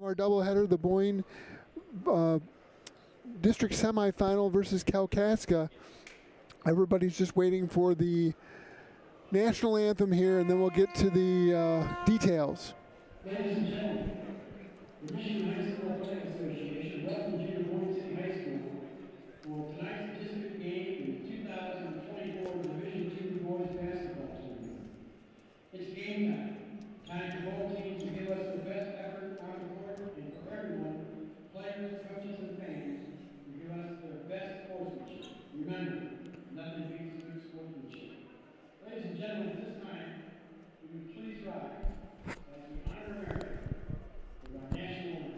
Our doubleheader, the Boyne district semifinal versus Kalkaska. Everybody's just waiting for the national anthem here, and then we'll get to the details. Ladies and gentlemen, the Michigan High School Athletic Association welcomes you to Boyne City High School for tonight's district game in the 2024 Division II boys basketball tournament. It's game time. Time for both teams to give us their best effort on the court, and for everyone, players, coaches, and fans, to give us their best sportsmanship. Remember, nothing beats good sportsmanship. Ladies and gentlemen, at this time, will you please rise as we honor America with our national anthem.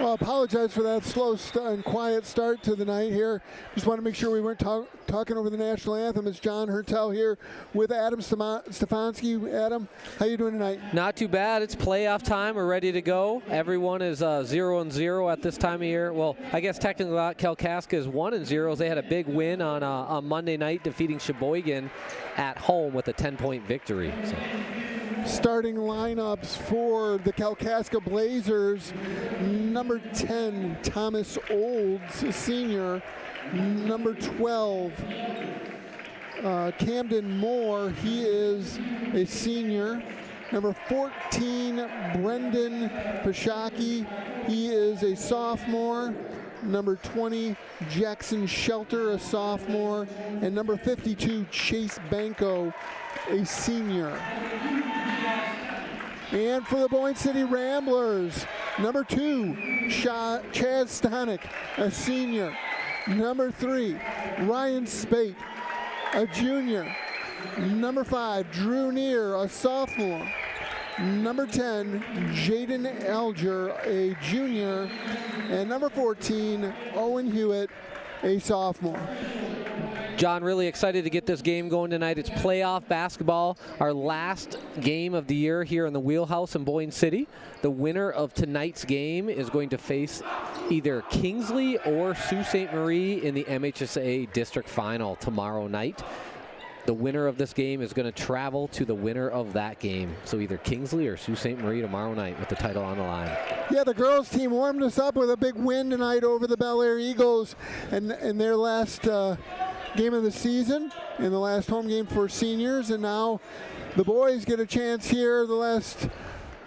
Well, I apologize for that slow and quiet start to the night here. Just want to make sure we weren't talking over the national anthem. It's John Hertel here with Adam Stefanski. Adam, how you doing tonight? Not too bad. It's playoff time. We're ready to go. Everyone is 0-0 at this time of year. Well, I guess technically Kalkaska is 1-0. They had a big win on Monday night, defeating Sheboygan at home with a 10-point victory. So. Starting lineups for the Kalkaska Blazers: number 10, Thomas Olds, senior; number 12, Camden Moore, he is a senior; number 14, Brendan Pashaki, he is a sophomore; number 20, Jackson Shelter, a sophomore; and number 52, Chase Banco, a senior. And for the Boyne City Ramblers, number 2, Chaz Stanek, a senior; number 3, Ryan Spate, a junior; number 5, Drew Neer, a sophomore; number 10, Jaden Alger, a junior; and number 14, Owen Hewitt, a sophomore. John, really excited to get this game going tonight. It's playoff basketball, our last game of the year here in the Wheelhouse in Boyne City. The winner of tonight's game is going to face either Kingsley or Sault Ste. Marie in the MHSA District Final tomorrow night. The winner of this game is going to travel to the winner of that game. So either Kingsley or Sault Ste. Marie tomorrow night with the title on the line. Yeah, the girls team warmed us up with a big win tonight over the Bel Air Eagles and their last game of the season and the last home game for seniors. And now the boys get a chance here, the last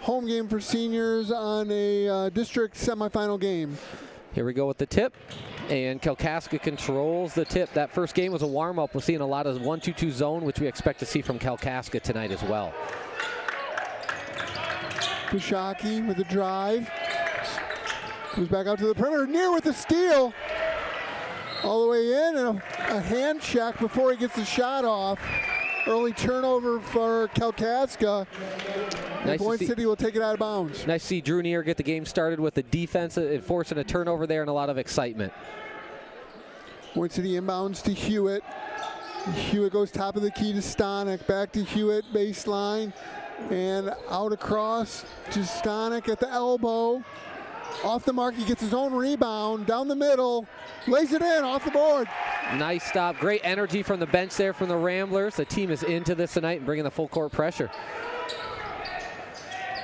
home game for seniors on a district semifinal game. Here we go with the tip. And Kalkaska controls the tip. That first game was a warm-up. We're seeing a lot of 1-2-2 zone, which we expect to see from Kalkaska tonight as well. Pashaki with the drive. Moves back out to the perimeter. Near with the steal. All the way in, and a hand check before he gets the shot off. Early turnover for Kalkaska. And Boyne City will take it out of bounds. Nice to see Drew Neer get the game started with the defense, enforcing a turnover there and a lot of excitement. Boyne City inbounds to Hewitt. Hewitt goes top of the key to Stanek. Back to Hewitt, baseline. And out across to Stanek at the elbow. Off the mark, he gets his own rebound. Down the middle, lays it in, off the board. Nice stop. Great energy from the bench there from the Ramblers. The team is into this tonight and bringing the full court pressure.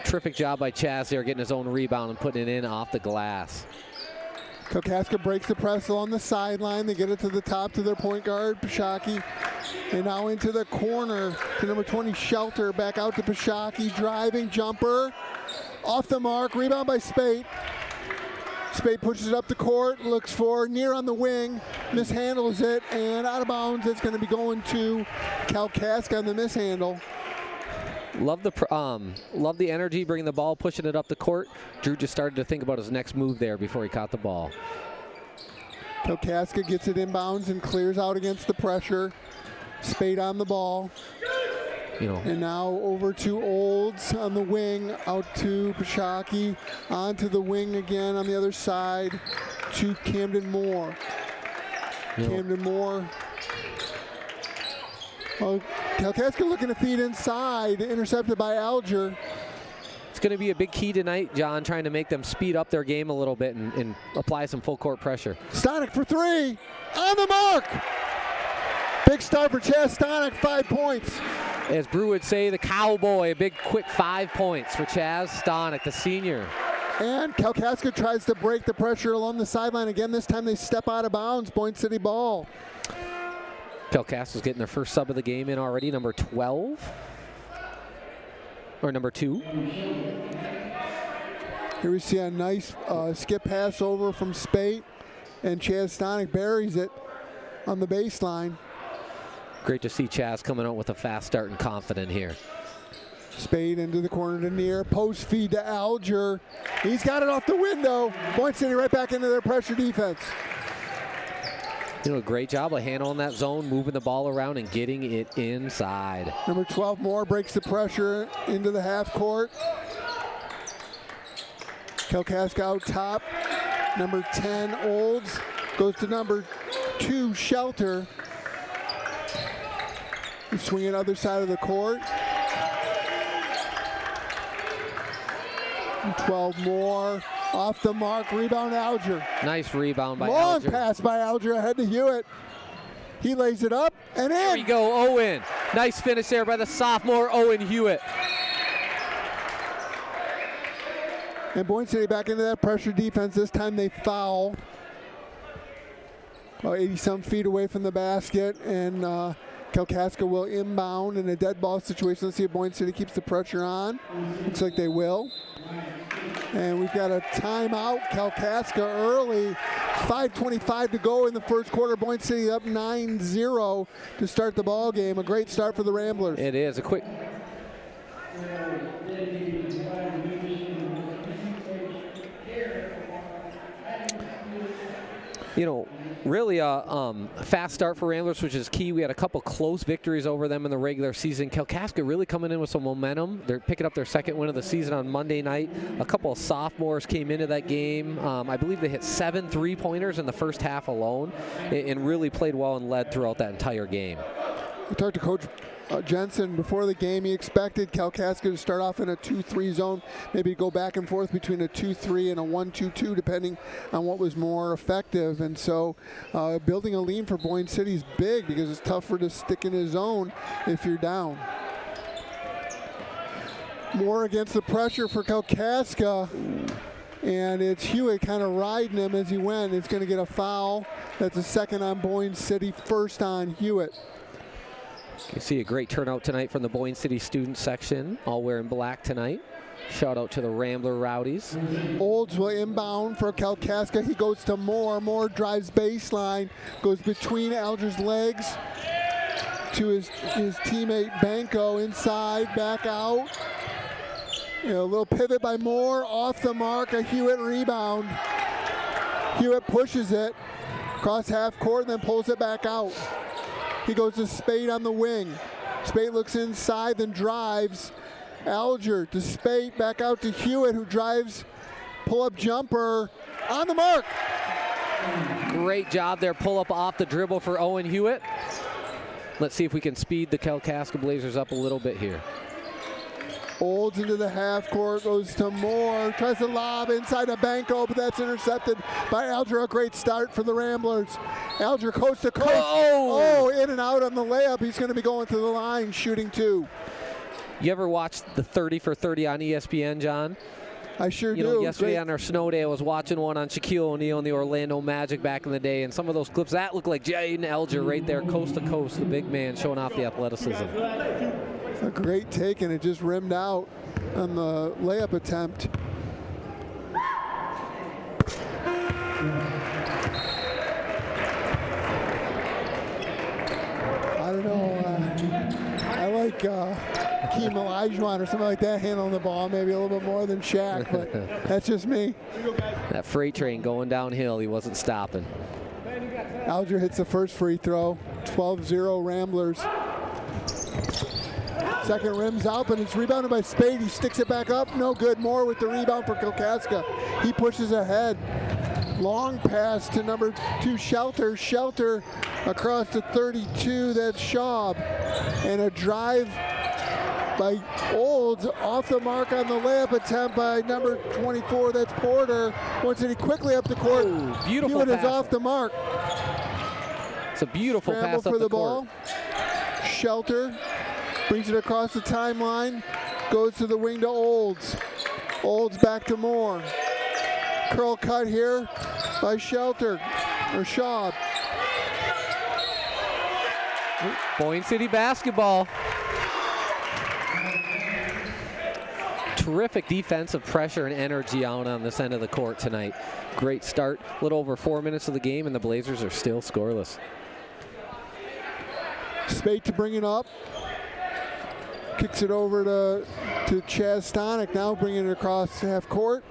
Terrific job by Chaz there, getting his own rebound and putting it in off the glass. Kalkaska breaks the press along the sideline. They get it to the top to their point guard, Pashaki. And now into the corner to number 20, Shelter. Back out to Pashaki, driving, jumper. Off the mark, rebound by Spate. Spate pushes it up the court, looks for Near on the wing, mishandles it, and out of bounds. It's going to be going to Kalkaska on the mishandle. Love the energy, bringing the ball, pushing it up the court. Drew just started to think about his next move there before he caught the ball. Kalkaska gets it inbounds and clears out against the pressure. Spade on the ball. And now over to Olds on the wing, out to Pashaki, onto the wing again on the other side to Camden Moore. Camden Moore. Oh, Kalkaska looking to feed inside, intercepted by Alger. It's going to be a big key tonight, John, trying to make them speed up their game a little bit and apply some full court pressure. Stonick for three, on the mark. Big start for Chaz Stonick, 5 points. As Brew would say, the cowboy, a big quick 5 points for Chaz Stonick, the senior. And Kalkaska tries to break the pressure along the sideline again. This time they step out of bounds, Boyne City ball. Kalkaska's getting their first sub of the game in already, number 12. Or number 2. Here we see a nice skip pass over from Spate, and Chaz Stonick buries it on the baseline. Great to see Chaz coming out with a fast start and confident here. Spade into the corner to Near, post feed to Alger. He's got it off the window. Boyne City right back into their pressure defense. A great job of handling that zone, moving the ball around and getting it inside. Number 12 Moore breaks the pressure into the half court. Kalkaska out top. Number 10 Olds goes to number 2 Shelter. Swinging other side of the court. 12 Moore. Off the mark, rebound Alger. Nice rebound by Long Alger. pass by Alger ahead to Hewitt. He lays it up and in. There we go, Owen. Nice finish there by the sophomore Owen Hewitt. And Boyne City back into that pressure defense. This time they foul. About 80-some feet away from the basket, and Kalkaska will inbound in a dead ball situation. Let's see if Boyne City keeps the pressure on. Looks like they will. And we've got a timeout. Kalkaska early. 5:25 to go in the first quarter. Boyne City up 9-0 to start the ball game. A great start for the Ramblers. It is a quick. Really a fast start for Ramblers, which is key. We had a couple close victories over them in the regular season. Kalkaska really coming in with some momentum. They're picking up their second win of the season on Monday night. A couple of sophomores came into that game. I believe they hit 7 3-pointers in the first half alone and really played well and led throughout that entire game. I talked to Coach Jensen before the game. He expected Kalkaska to start off in a 2-3 zone, maybe go back and forth between a 2-3 and a 1-2-2 depending on what was more effective. And so building a lead for Boyne City is big because it's tougher to stick in a zone if you're down. Moore against the pressure for Kalkaska, and it's Hewitt kind of riding him as he went. It's going to get a foul. That's a second on Boyne City, first on Hewitt. You see a great turnout tonight from the Boyne City student section, all wearing black tonight. Shout out to the Rambler Rowdies. Olds will inbound for Kalkaska. He goes to Moore. Moore drives baseline, goes between Alger's legs to his teammate Banco inside, back out. A little pivot by Moore, off the mark, a Hewitt rebound. Hewitt pushes it across half court and then pulls it back out. He goes to Spade on the wing. Spade looks inside, then drives. Alger to Spade, back out to Hewitt, who drives, pull-up jumper, on the mark. Great job there, pull-up off the dribble for Owen Hewitt. Let's see if we can speed the Kalkaska Blazers up a little bit here. Olds into the half court, goes to Moore, tries to lob inside a Banco, but that's intercepted by Alger. A great start for the Ramblers. Alger coast to coast. Oh, in and out on the layup. He's going to be going to the line, shooting 2. You ever watched the 30 for 30 on ESPN, John? I sure You do. know, yesterday Great. on our snow day, I was watching one on Shaquille O'Neal and the Orlando Magic back in the day, and some of those clips, that looked like Jaden Alger right there, coast to coast, the big man showing off the athleticism. A great take, and it just rimmed out on the layup attempt. I don't know. I like Keem Olajuwon or something like that handling the ball maybe a little bit more than Shaq, but that's just me. That freight train going downhill, he wasn't stopping. Alger hits the first free throw. 12-0 Ramblers. Second rims out, but it's rebounded by Spade. He sticks it back up. No good. Moore with the rebound for Kalkaska. He pushes ahead. Long pass to number 2, Shelter. Shelter across to 32. That's Schaub. And a drive by Olds off the mark on the layup attempt by number 24. That's Porter. Wants it quickly up the court. Ooh, beautiful Hewitt pass. is off the mark. It's a beautiful Scramble pass up for the the ball. court. Shelter brings it across the timeline. Goes to the wing to Olds. Olds back to Moore. Curl cut here by Shelter or Schaub. Boyne City basketball. Terrific defensive pressure and energy out on this end of the court tonight. Great start. A little over 4 minutes of the game, and the Blazers are still scoreless. Spate to bring it up. Kicks it over to Chaz Stonick, now bringing it across half court.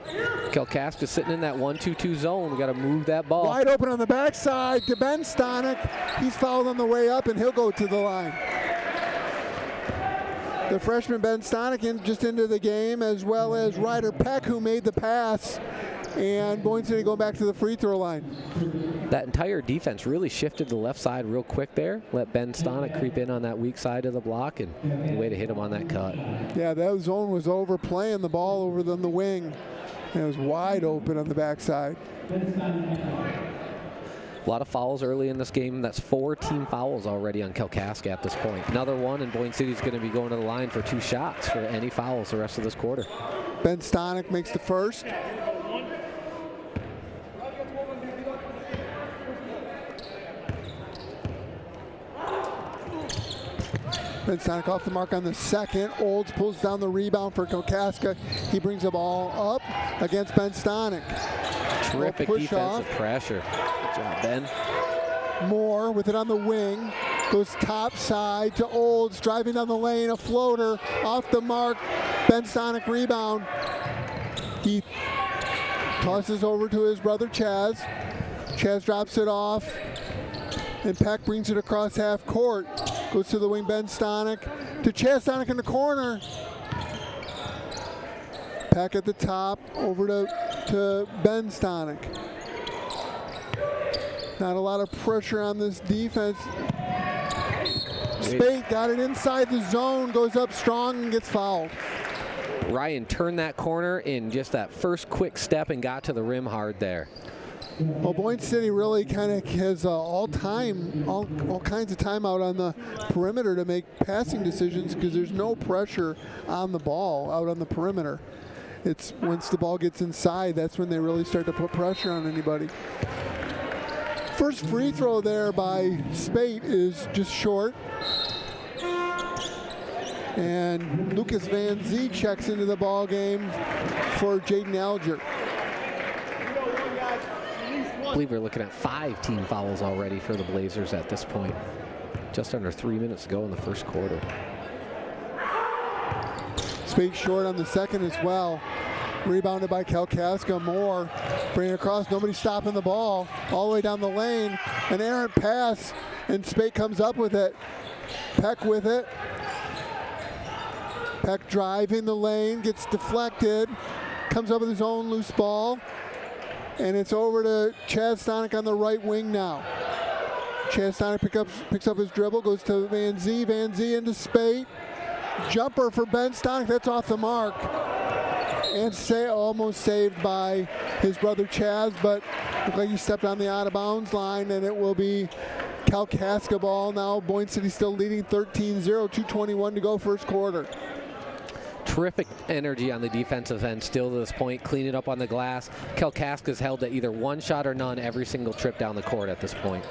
Kalkaska sitting in that 1-2-2 zone. We got to move that ball. Wide open on the backside to Ben Stonick. He's fouled on the way up, and he'll go to the line. The freshman Ben Stonick just into the game, as well as Ryder Peck, who made the pass. And Boyne City going back to the free throw line. That entire defense really shifted to the left side real quick there. Let Ben Stonick creep in on that weak side of the block, and the way to hit him on that cut. Yeah, that zone was overplaying the ball over the wing. And it was wide open on the backside. A lot of fouls early in this game. That's 4 team fouls already on Kalkaska at this point. Another one, and Boyne City's going to be going to the line for 2 shots for any fouls the rest of this quarter. Ben Stonick makes the first. Ben Stonick off the mark on the second. Olds pulls down the rebound for Kalkaska. He brings the ball up against Ben Stonick. Terrific push defensive off. pressure. Good job, Ben. Moore with it on the wing. Goes top side to Olds, driving down the lane. A floater off the mark. Ben Stonick rebound. He tosses over to his brother Chaz. Chaz drops it off. And Peck brings it across half court. Goes to the wing, Ben Stonick. To Chaz Stonick in the corner. Peck at the top, over to Ben Stonick. Not a lot of pressure on this defense. Spate got it inside the zone, goes up strong and gets fouled. Ryan turned that corner in just that first quick step and got to the rim hard there. Well, Boyne City really kind of has all kinds of time out on the perimeter to make passing decisions because there's no pressure on the ball out on the perimeter. It's once the ball gets inside, that's when they really start to put pressure on anybody. First free throw there by Spate is just short. And Lucas Van Zee checks into the ball game for Jaden Alger. I believe we're looking at 5 team fouls already for the Blazers at this point. Just under 3 minutes to go in the first quarter. Spate short on the second as well. Rebounded by Kalkaska. Moore bringing it across. Nobody stopping the ball. All the way down the lane. An errant pass. And Spate comes up with it. Peck with it. Peck driving the lane. Gets deflected. Comes up with his own loose ball. And it's over to Chaz Stonick on the right wing now. Chaz Stonick picks up his dribble. Goes to Van Zee. Van Zee into Spate. Jumper for Ben Stonick. That's off the mark. And almost saved by his brother Chaz, but looked like he stepped on the out of bounds line, and it will be Kalkaska ball now. Boyne City still leading 13-0, 2:21 to go first quarter. Terrific energy on the defensive end still to this point, cleaning up on the glass. Kalkaska's held to either one shot or none every single trip down the court at this point.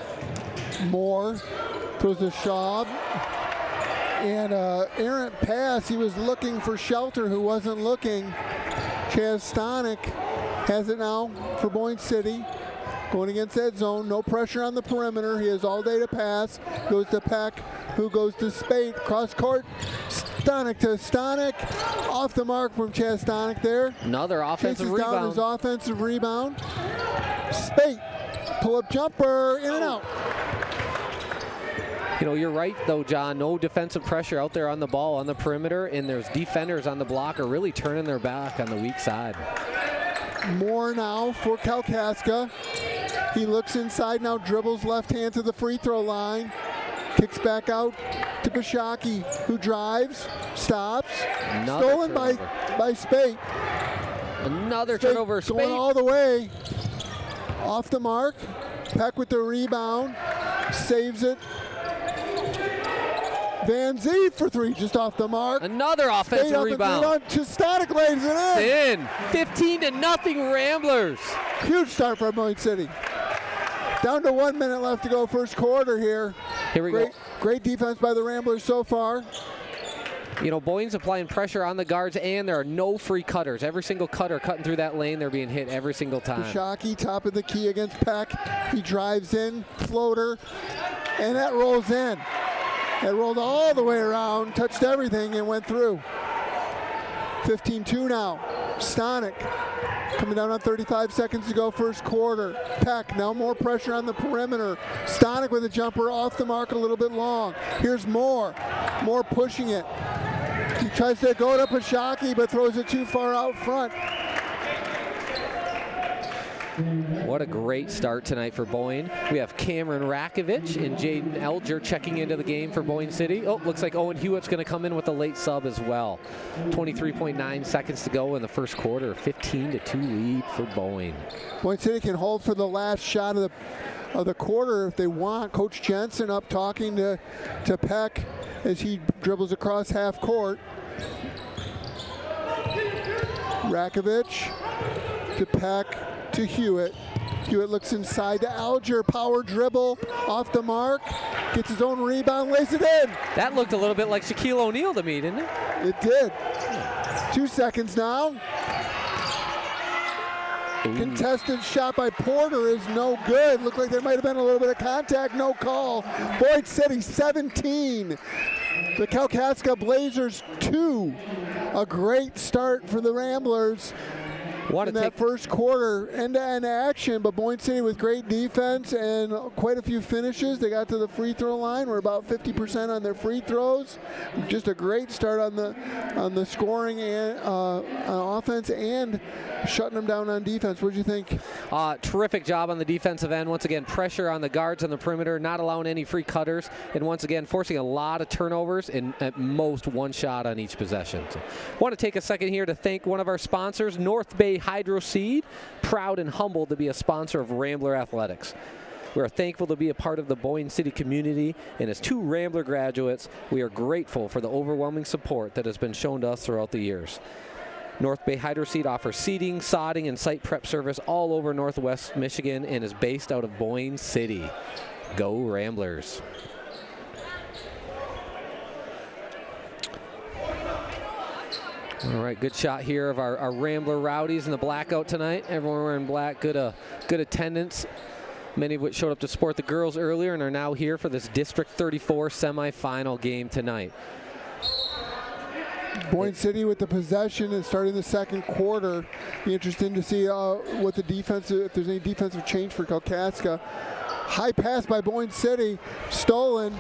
Moore throws a shot. And errant pass. He was looking for Shelter, who wasn't looking. Chaz Stonick has it now for Boyne City. Going against that zone. No pressure on the perimeter. He has all day to pass. Goes to Peck, who goes to Spate. Cross court. Stonick to Stonick. Off the mark from Chaz Stonick there. Another offensive rebound. Chases down his offensive rebound. Spate. Pull-up jumper. In and out. You know, you're right, though, John. No defensive pressure out there on the ball on the perimeter, and there's defenders on the block are really turning their back on the weak side. Moore now for Kalkaska. He looks inside now, dribbles left hand to the free throw line. Kicks back out to Bashaki, who drives, stops. Stolen by Spate. Another turnover. Spate going all the way. Off the mark. Peck with the rebound. Saves it. Van Zee for three, just off the mark. Another offensive rebound. To Stonick lays it in. 15-0 Ramblers. Huge start for Boyne City. Down to 1 minute left to go, first quarter here. Here we go. Great defense by the Ramblers so far. You know, Boyne's applying pressure on the guards, and there are no free cutters. Every single cutter cutting through that lane, they're being hit every single time. Bashaki, top of the key against Peck. He drives in, floater, and that rolls in. It rolled all the way around, touched everything, and went through. 15-2 now. Stonick coming down on 35 seconds to go, first quarter. Peck, now more pressure on the perimeter. Stonick with a jumper off the mark, a little bit long. Here's Moore. Moore pushing it. He tries to go to Bashaki, but throws it too far out front. What a great start tonight for Boyne. We have Cameron Rakovich and Jaden Elger checking into the game for Boyne City. Oh, looks like Owen Hewitt's going to come in with a late sub as well. 23.9 seconds to go in the first quarter. 15-2 lead for Boyne. Boyne City can hold for the last shot of the quarter if they want. Coach Jensen up talking to Peck as he dribbles across half court. Rakovich to Peck. To Hewitt. Hewitt looks inside to Alger. Power dribble off the mark. Gets his own rebound, lays it in. That looked a little bit like Shaquille O'Neal to me, didn't it? It did. 2 seconds now. Ooh. Contested shot by Porter is no good. Looked like there might have been a little bit of contact. No call. Boyne City 17. The Kalkaska Blazers 2. A great start for the Ramblers. In that first quarter, end-to-end action, but Boyne City with great defense and quite a few finishes. They got to the free throw line. We're about 50% on their free throws. Just a great start on the scoring and on offense and shutting them down on defense. What did you think? Terrific job on the defensive end. Once again, pressure on the guards on the perimeter, not allowing any free cutters, and once again, forcing a lot of turnovers and at most one shot on each possession. So, want to take a second here to thank one of our sponsors, North Bay Hydro Seed, proud and humbled to be a sponsor of Rambler Athletics. We are thankful to be a part of the Boyne City community, and as two Rambler graduates, we are grateful for the overwhelming support that has been shown to us throughout the years. North Bay Hydro Seed offers seeding, sodding, and site prep service all over Northwest Michigan and is based out of Boyne City. Go Ramblers. All right, good shot here of our Rambler Rowdies in the blackout tonight. Everyone wearing black, good attendance. Many of which showed up to support the girls earlier and are now here for this District 34 semifinal game tonight. Boyne City with the possession and starting the second quarter. Be interesting to see what the defense, if there's any defensive change for Kalkaska. High pass by Boyne City, stolen.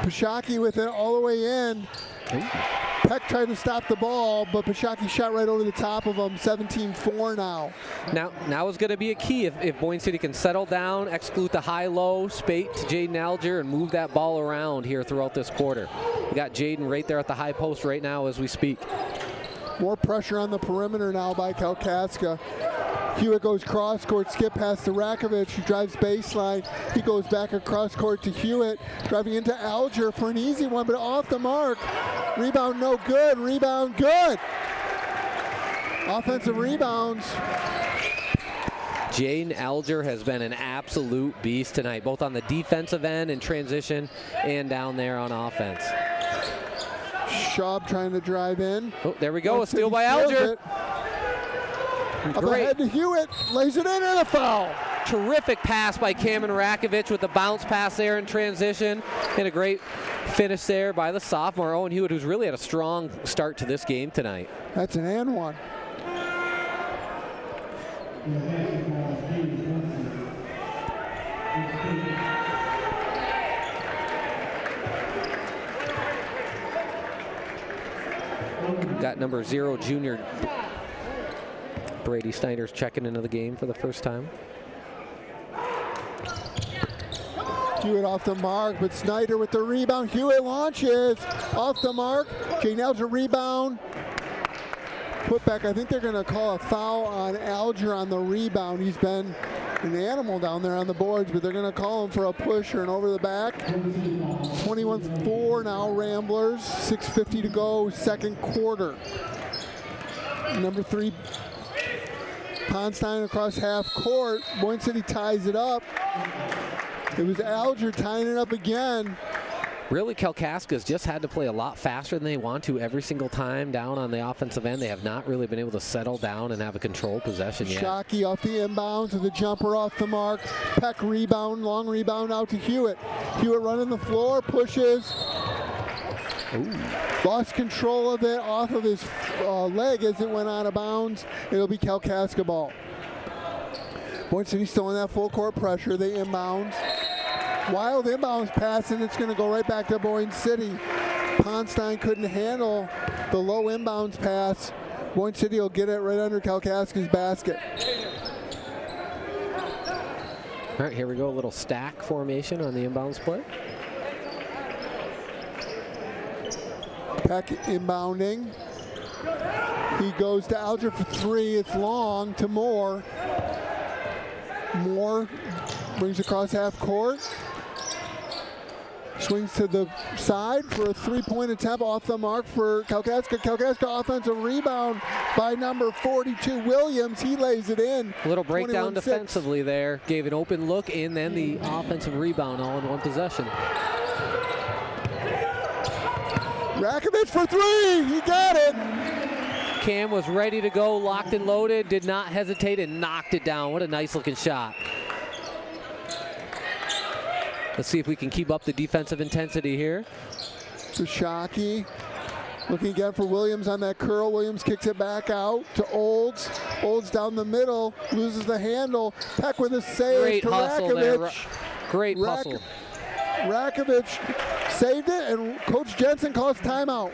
Bashaki with it all the way in. Ooh. Peck tried to stop the ball, but Bashaki shot right over the top of him. 17-4 now. Now is going to be a key if Boyne City can settle down, execute the high-low, Spate to Jaden Alger, and move that ball around here throughout this quarter. We got Jaden right there at the high post right now as we speak. More pressure on the perimeter now by Kalkaska. Hewitt goes cross court, skip past to Rakovich, who drives baseline. He goes back across court to Hewitt, driving into Alger for an easy one, but off the mark. Rebound no good, rebound good. Offensive rebounds. Jaden Alger has been an absolute beast tonight, both on the defensive end in transition and down there on offense. Schaub trying to drive in. Oh, there we go, a steal by Alger. Up ahead to Hewitt, lays it in and a foul. Terrific pass by Cameron Rakovich with the bounce pass there in transition, and a great finish there by the sophomore Owen Hewitt, who's really had a strong start to this game tonight. That's an and one. Got number 0, junior Brady Snyder's checking into the game for the first time. Hewitt off the mark, but Snyder with the rebound. Hewitt launches off the mark. Jaden Alger rebound. Put back. I think they're going to call a foul on Alger on the rebound. He's been an animal down there on the boards, but they're going to call him for a push or an over the back. 21-4 now, Ramblers. 6:50 to go, second quarter. Number 3, Ponstein across half court. Boyne City ties it up. It was Alger tying it up again. Really, Kalkaska's just had to play a lot faster than they want to every single time down on the offensive end. They have not really been able to settle down and have a controlled possession yet. Shockey off the inbounds with the jumper off the mark. Peck rebound, long rebound out to Hewitt. Hewitt running the floor, pushes. Ooh. Lost control of it off of his leg as it went out of bounds. It'll be Kalkaska ball. Boyne City still in that full court pressure. They inbounds. Wild inbounds pass, and it's going to go right back to Boyne City. Ponstein couldn't handle the low inbounds pass. Boyne City will get it right under Kalkaska's basket. All right, here we go. A little stack formation on the inbounds play. Peck inbounding. He goes to Alger for 3. It's long to Moore. Moore brings across half court. Swings to the side for a 3-point attempt off the mark for Kalkaska. Kalkaska offensive rebound by number 42, Williams. He lays it in. A little breakdown 21-6. defensively there. Gave an open look and then the offensive rebound all in one possession. Rakovich for 3. He got it. Cam was ready to go, locked and loaded, did not hesitate and knocked it down. What a nice looking shot. Let's see if we can keep up the defensive intensity here. To Shockey. Looking again for Williams on that curl. Williams kicks it back out to Olds. Olds down the middle, loses the handle. Peck with a save. Great to hustle Rakovich. there. Great hustle. Rakovich saved it, and Coach Jensen calls timeout.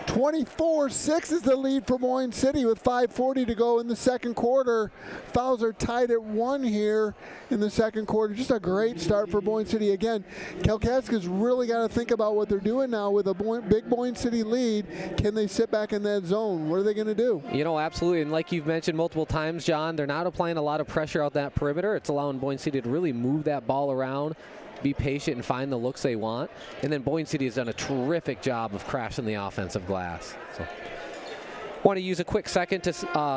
(24-6) is the lead for Boyne City with 5:40 to go in the second quarter. Fouls are tied at 1 here in the second quarter. Just a great start for Boyne City. Again, Kalkaska's really got to think about what they're doing now with a big Boyne City lead. Can they sit back in that zone? What are they going to do? You know, absolutely. And like you've mentioned multiple times, John, they're not applying a lot of pressure out that perimeter. It's allowing Boyne City to really move that ball around, be patient, and find the looks they want. And then Boyne City has done a terrific job of crashing the offensive glass. So, want to use a quick second to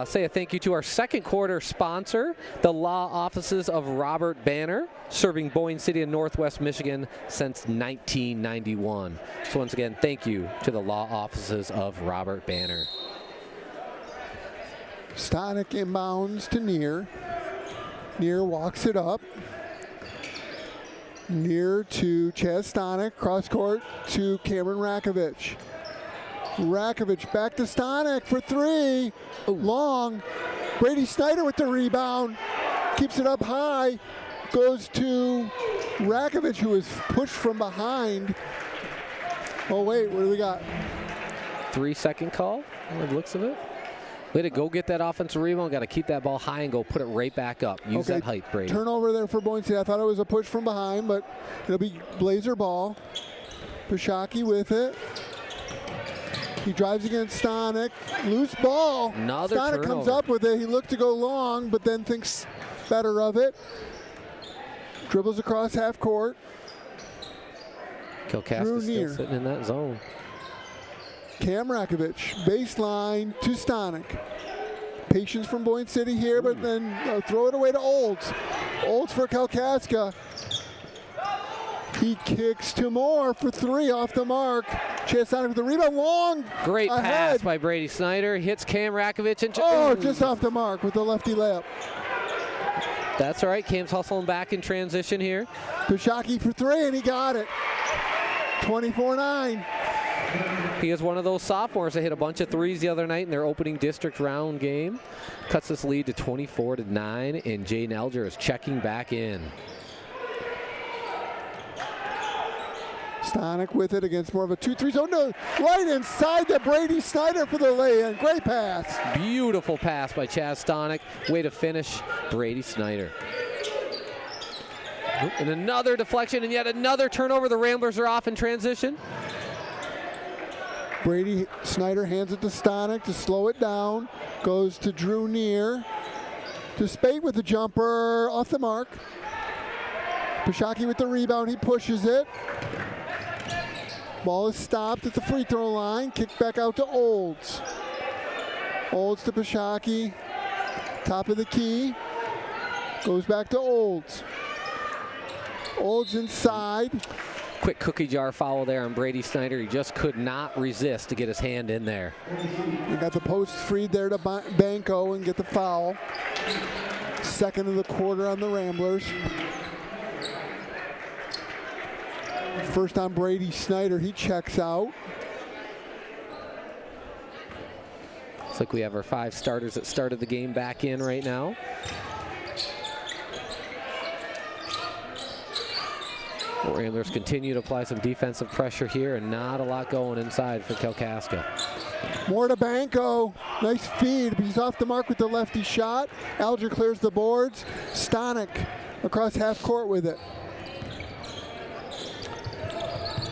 say a thank you to our second quarter sponsor, the law offices of Robert Banner, serving Boyne City and Northwest Michigan since 1991. So once again, thank you to the law offices of Robert Banner. Stanek inbounds to Neer. Neer walks it up. Near to Chaz Stanek, cross court to Cameron Rakovich. Rakovich back to Stanek for 3. Ooh. Long. Brady Snyder with the rebound. Keeps it up high. Goes to Rakovich, who is pushed from behind. Oh, wait, what do we got? 3-second call, by the looks of it. Way to go get that offensive rebound. Got to keep that ball high and go put it right back up. Use that height, Brady. Turnover there for Boyne City. I thought it was a push from behind, but it'll be Blazer ball. Pashaki with it. He drives against Stanek. Loose ball. Another Stanek comes turnover. up with it. He looked to go long, but then thinks better of it. Dribbles across half court. Kalkaska still sitting in that zone. Cam Rakovich, baseline to Stanek. Patience from Boyne City here, but then throw it away to Olds. Olds for Kalkaska. He kicks to Moore for 3 off the mark. Chance Stanek with the rebound, long. Great ahead. pass by Brady Snyder. Hits Cam Rakovich. And Just off the mark with the lefty layup. That's all right. Cam's hustling back in transition here. Pashaki for 3, and he got it. 24-9. He is one of those sophomores that hit a bunch of threes the other night in their opening district round game. Cuts this lead to 24-9, and Jaden Elger is checking back in. Stanek with it against more of a 2-3 zone. No, right inside to Brady Snyder for the lay-in. Great pass. Beautiful pass by Chaz Stanek. Way to finish Brady Snyder. And another deflection and yet another turnover. The Ramblers are off in transition. Brady Snyder hands it to Stanek to slow it down. Goes to Drew Neer. To Spate with the jumper off the mark. Pashaki with the rebound. He pushes it. Ball is stopped at the free throw line. Kick back out to Olds. Olds to Pashaki. Top of the key. Goes back to Olds. Olds inside. Quick cookie jar foul there on Brady Snyder. He just could not resist to get his hand in there. He got the post freed there to Banco and get the foul. Second of the quarter on the Ramblers. First on Brady Snyder, he checks out. Looks like we have our 5 starters that started the game back in right now. The Ramblers continue to apply some defensive pressure here, and not a lot going inside for Kalkaska. More to Banco. Nice feed, but he's off the mark with the lefty shot. Alger clears the boards. Stanek across half court with it.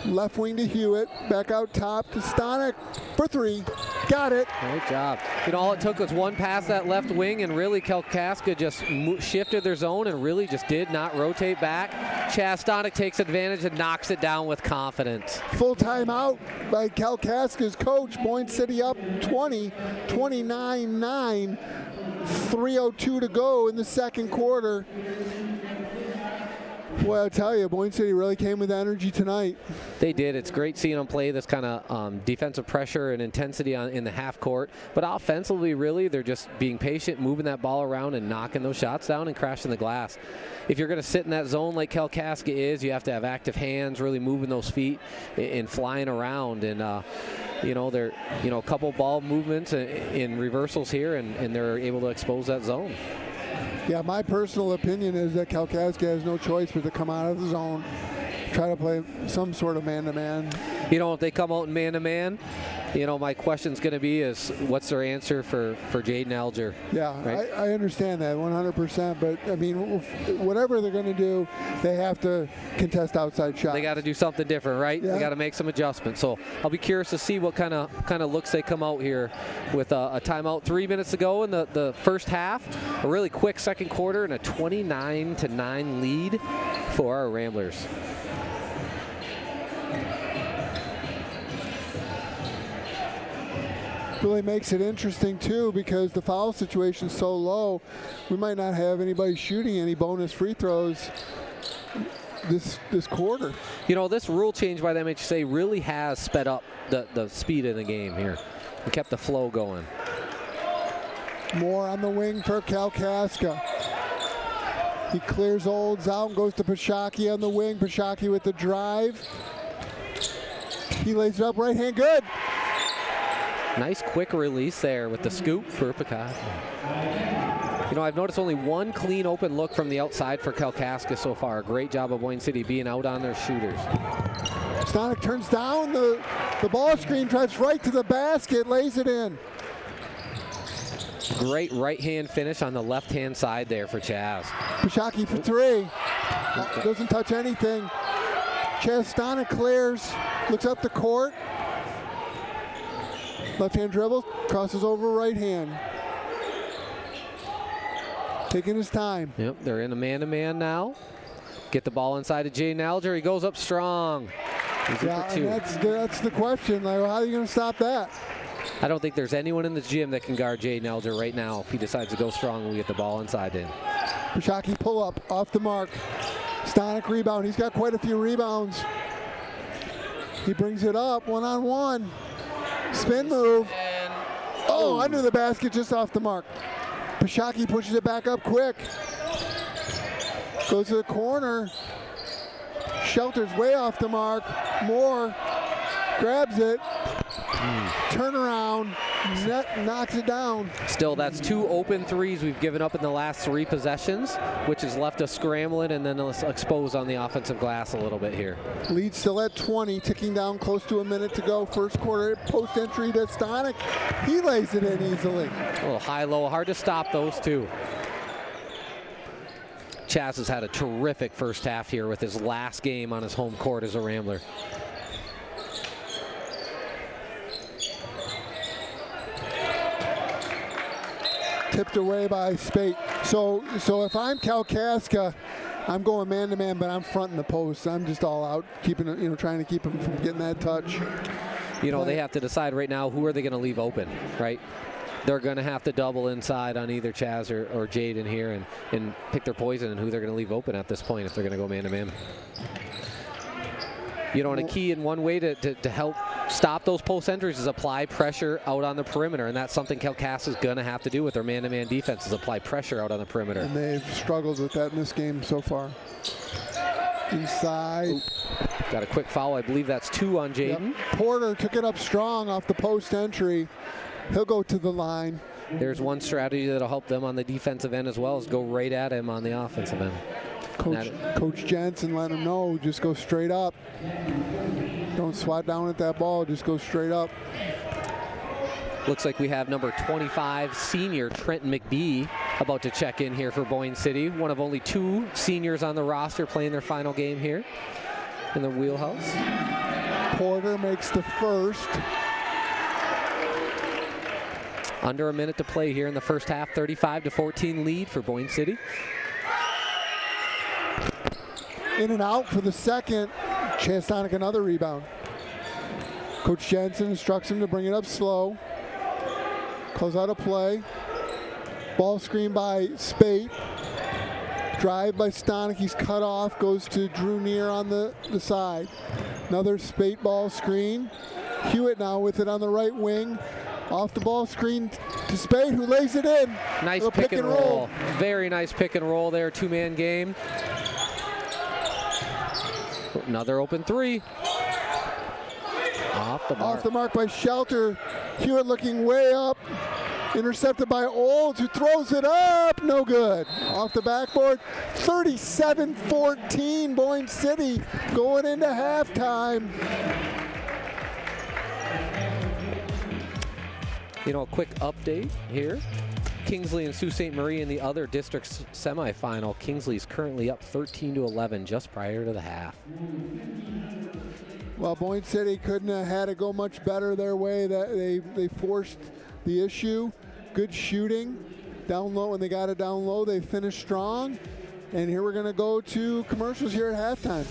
Left wing to Hewitt. Back out top to Stanek for 3. Got it. Great job. You know, all it took was one pass that left wing, and really Kalkaska just shifted their zone and really just did not rotate back. Chaz Stanek takes advantage and knocks it down with confidence. Full timeout by Kalkaska's coach. Boyne City up 20, 29-9. 3:02 to go in the second quarter. Well, I tell you, Boyne City really came with energy tonight. They did. It's great seeing them play this kind of defensive pressure and intensity in the half court. But offensively, really, they're just being patient, moving that ball around and knocking those shots down and crashing the glass. If you're going to sit in that zone like Kalkaska is, you have to have active hands, really moving those feet and flying around. And, they're, a couple ball movements in reversals here, and they're able to expose that zone. Yeah, my personal opinion is that Kalkaska has no choice but to come out of the zone, try to play some sort of man-to-man. If they come out in man-to-man, my question's going to be is what's their answer for Jaden Elger? Yeah, right? I understand that 100%, but, I mean, whatever they're going to do, they have to contest outside shots. They got to do something different, right? Yeah. They got to make some adjustments. So I'll be curious to see what kind of looks they come out here with a timeout 3 minutes to go in the first half, a really quick second quarter, and a 29-9 lead for our Ramblers. Really makes it interesting too, because the foul situation's so low, we might not have anybody shooting any bonus free throws this quarter. This rule change by the MHSA really has sped up the speed of the game here and kept the flow going. More on the wing for Kalkaska. He clears Olds out and goes to Pashaki on the wing. Pashaki with the drive. He lays it up right hand, good. Nice quick release there with the scoop for Pashaki. I've noticed only one clean open look from the outside for Kalkaska so far. Great job of Boyne City being out on their shooters. Stanek turns down the ball screen, drives right to the basket, lays it in. Great right-hand finish on the left-hand side there for Chaz. Pashaki for 3. Doesn't touch anything. Chaz Stanek clears, looks up the court. Left hand dribble, crosses over right hand. Taking his time. Yep, they're in a man-to-man now. Get the ball inside of Jaden Alger. He goes up strong. He's in for 2. And that's the question. Like, how are you going to stop that? I don't think there's anyone in the gym that can guard Jaden Alger right now if he decides to go strong and we get the ball inside him. Pashaki pull up off the mark. Stanek rebound. He's got quite a few rebounds. He brings it up one-on-one. Spin move. Oh, under the basket, just off the mark. Pashaki pushes it back up quick. Goes to the corner. Shelters way off the mark. Moore grabs it. Turnaround. Net knocks it down. Still, that's 2 open threes we've given up in the last 3 possessions, which has left us scrambling and then exposed on the offensive glass a little bit here. Lead still at 20, ticking down close to a minute to go. First quarter, post entry to Stanek. He lays it in easily. A little high-low, hard to stop those 2. Chaz has had a terrific first half here with his last game on his home court as a Rambler. Tipped away by Spate. So if I'm Kalkaska, I'm going man-to-man, but I'm fronting the post. I'm just all out, keeping it, trying to keep him from getting that touch. They have to decide right now who are they going to leave open, right? They're going to have to double inside on either Chaz or Jaden here and pick their poison and who they're going to leave open at this point if they're going to go man-to-man. And a key in one way to help stop those post entries is apply pressure out on the perimeter, and that's something Kalkaska is going to have to do with their man-to-man defense is apply pressure out on the perimeter. And they've struggled with that in this game so far. Inside. Ooh. Got a quick foul. I believe that's 2 on Jaden. Yep. Porter took it up strong off the post entry. He'll go to the line. There's one strategy that'll help them on the defensive end as well is go right at him on the offensive end. Coach Jensen let him know, just go straight up. Don't swat down at that ball, just go straight up. Looks like we have number 25 senior Trenton McBee about to check in here for Boyne City. One of only 2 seniors on the roster playing their final game here in the wheelhouse. Porter makes the first. Under a minute to play here in the first half, 35-14 lead for Boyne City. In and out for the second. Chance Stanek another rebound. Coach Jensen instructs him to bring it up slow. Close out a play. Ball screen by Spate. Drive by Stanek. He's cut off. Goes to Drew Neer on the side. Another Spate ball screen. Hewitt now with it on the right wing. Off the ball screen to Spade, who lays it in. Nice pick and roll. Very nice pick and roll there. 2-man game. Another open 3. Off the mark. Off the mark by Shelter. Hewitt looking way up. Intercepted by Olds, who throws it up. No good. Off the backboard. 37-14 Boyne City going into halftime. A quick update here. Kingsley and Sault Ste. Marie in the other district's semifinal. Kingsley's currently up 13-11 just prior to the half. Well, Boyne City couldn't have had it go much better their way. That they forced the issue. Good shooting. Down low, when they got it down low, they finished strong. And here we're going to go to commercials here at halftime.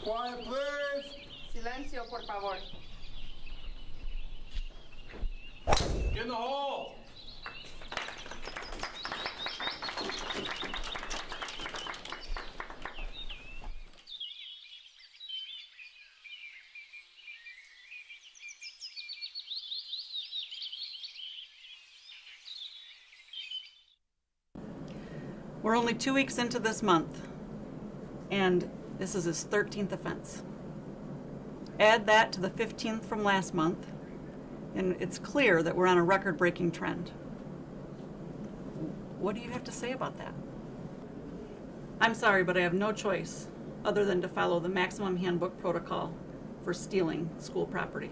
Quiet, please. Silencio, por favor. In the hole. We're only 2 weeks into this month, and this is his 13th offense. Add that to the 15th from last month, and it's clear that we're on a record-breaking trend. What do you have to say about that? I'm sorry, but I have no choice other than to follow the maximum handbook protocol for stealing school property.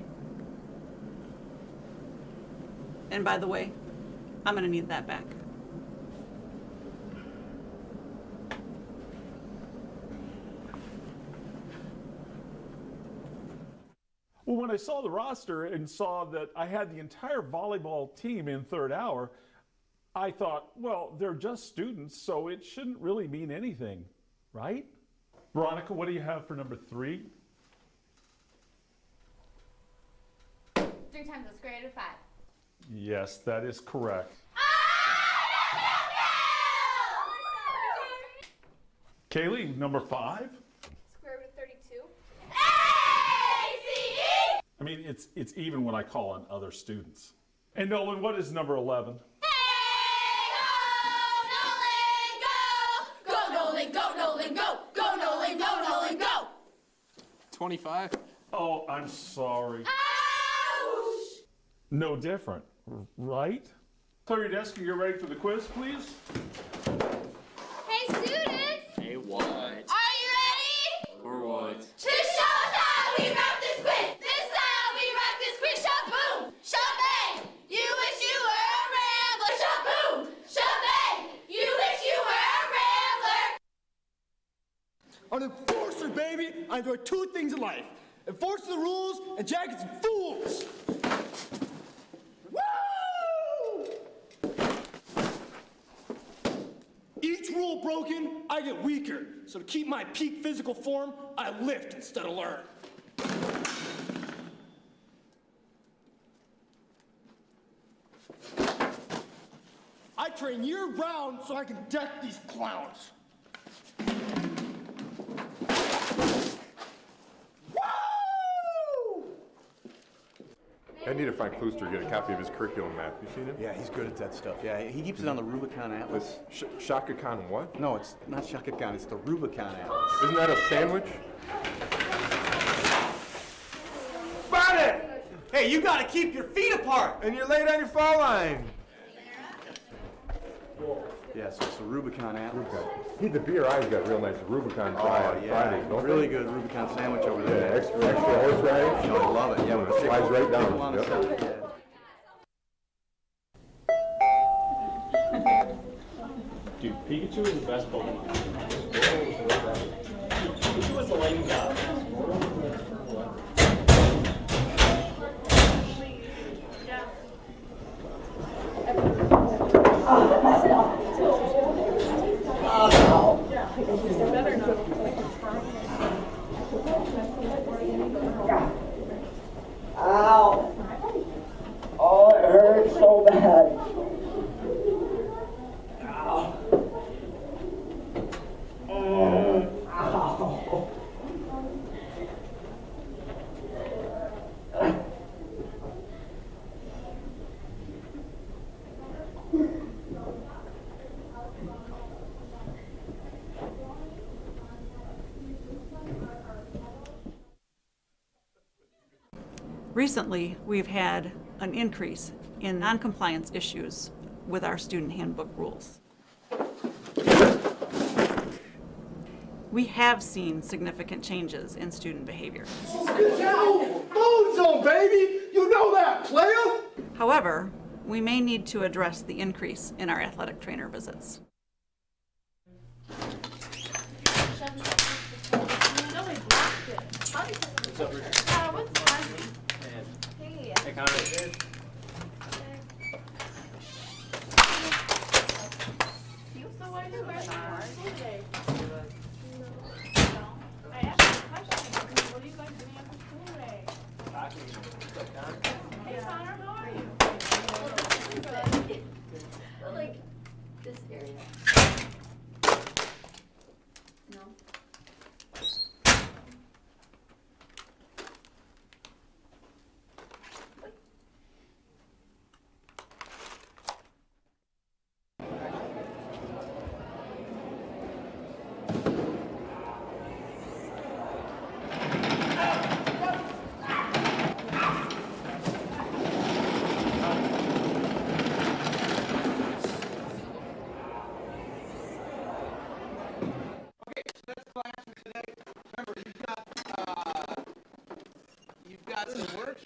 And by the way, I'm going to need that back. Well, when I saw the roster and saw that I had the entire volleyball team in third hour, I thought, well, they're just students, so it shouldn't really mean anything, right? Veronica, what do you have for number 3? 3 times the square root of 5. Yes, that is correct. Kaylee, number 5? Square root of 32. I mean, it's even when I call on other students. And Nolan, what is number 11? Go Nolan, go Nolan, go! Go Nolan, go Nolan, go! 25. Oh, I'm sorry. Ouch! No different, right? Clear your desk and get ready for the quiz, please. Hey students! Hey, what? Are you ready? Or what? To show us how we rock this quiz! This is how we rock this quiz! Shaboom! Shabang! You wish you were a rambler! Shaboom! Shabang! You wish you were a rambler! I'm an enforcer, baby! I enjoy 2 things in life. Enforcing the rules and jackets and fools! Woo! Each rule broken, I get weaker. So to keep my peak physical form, I lift instead of learn. I train year-round so I can deck these clowns. Woo! I need to find Klooster to get a copy of his curriculum map. You seen him? Yeah, he's good at that stuff. Yeah, he keeps it on the Rubicon Atlas. Shaka Khan what? No, it's not Shaka Khan, it's the Rubicon Atlas. Isn't that a sandwich? Got it! Hey, you gotta keep your feet apart! And you're late on your foul line. Yeah, so it's the Rubicon Atlas. The beer I's got real nice Rubicon fry on Fridays, don't really they? good Rubicon sandwich over Yeah, there. extra horseradish. I love it. Yeah, with a big Slides right down. big lump of Yep. stuff, yeah. Dude, Pikachu is the best Pokemon. Pikachu is the lightning god. Ow! Oh, it hurts so bad. Ow. Ow. Recently, we've had an increase in noncompliance issues with our student handbook rules. We have seen significant changes in student behavior. Food zone, baby! You know that, player! However, we may need to address the increase in our athletic trainer visits. Hey, Connor. Like this area. No.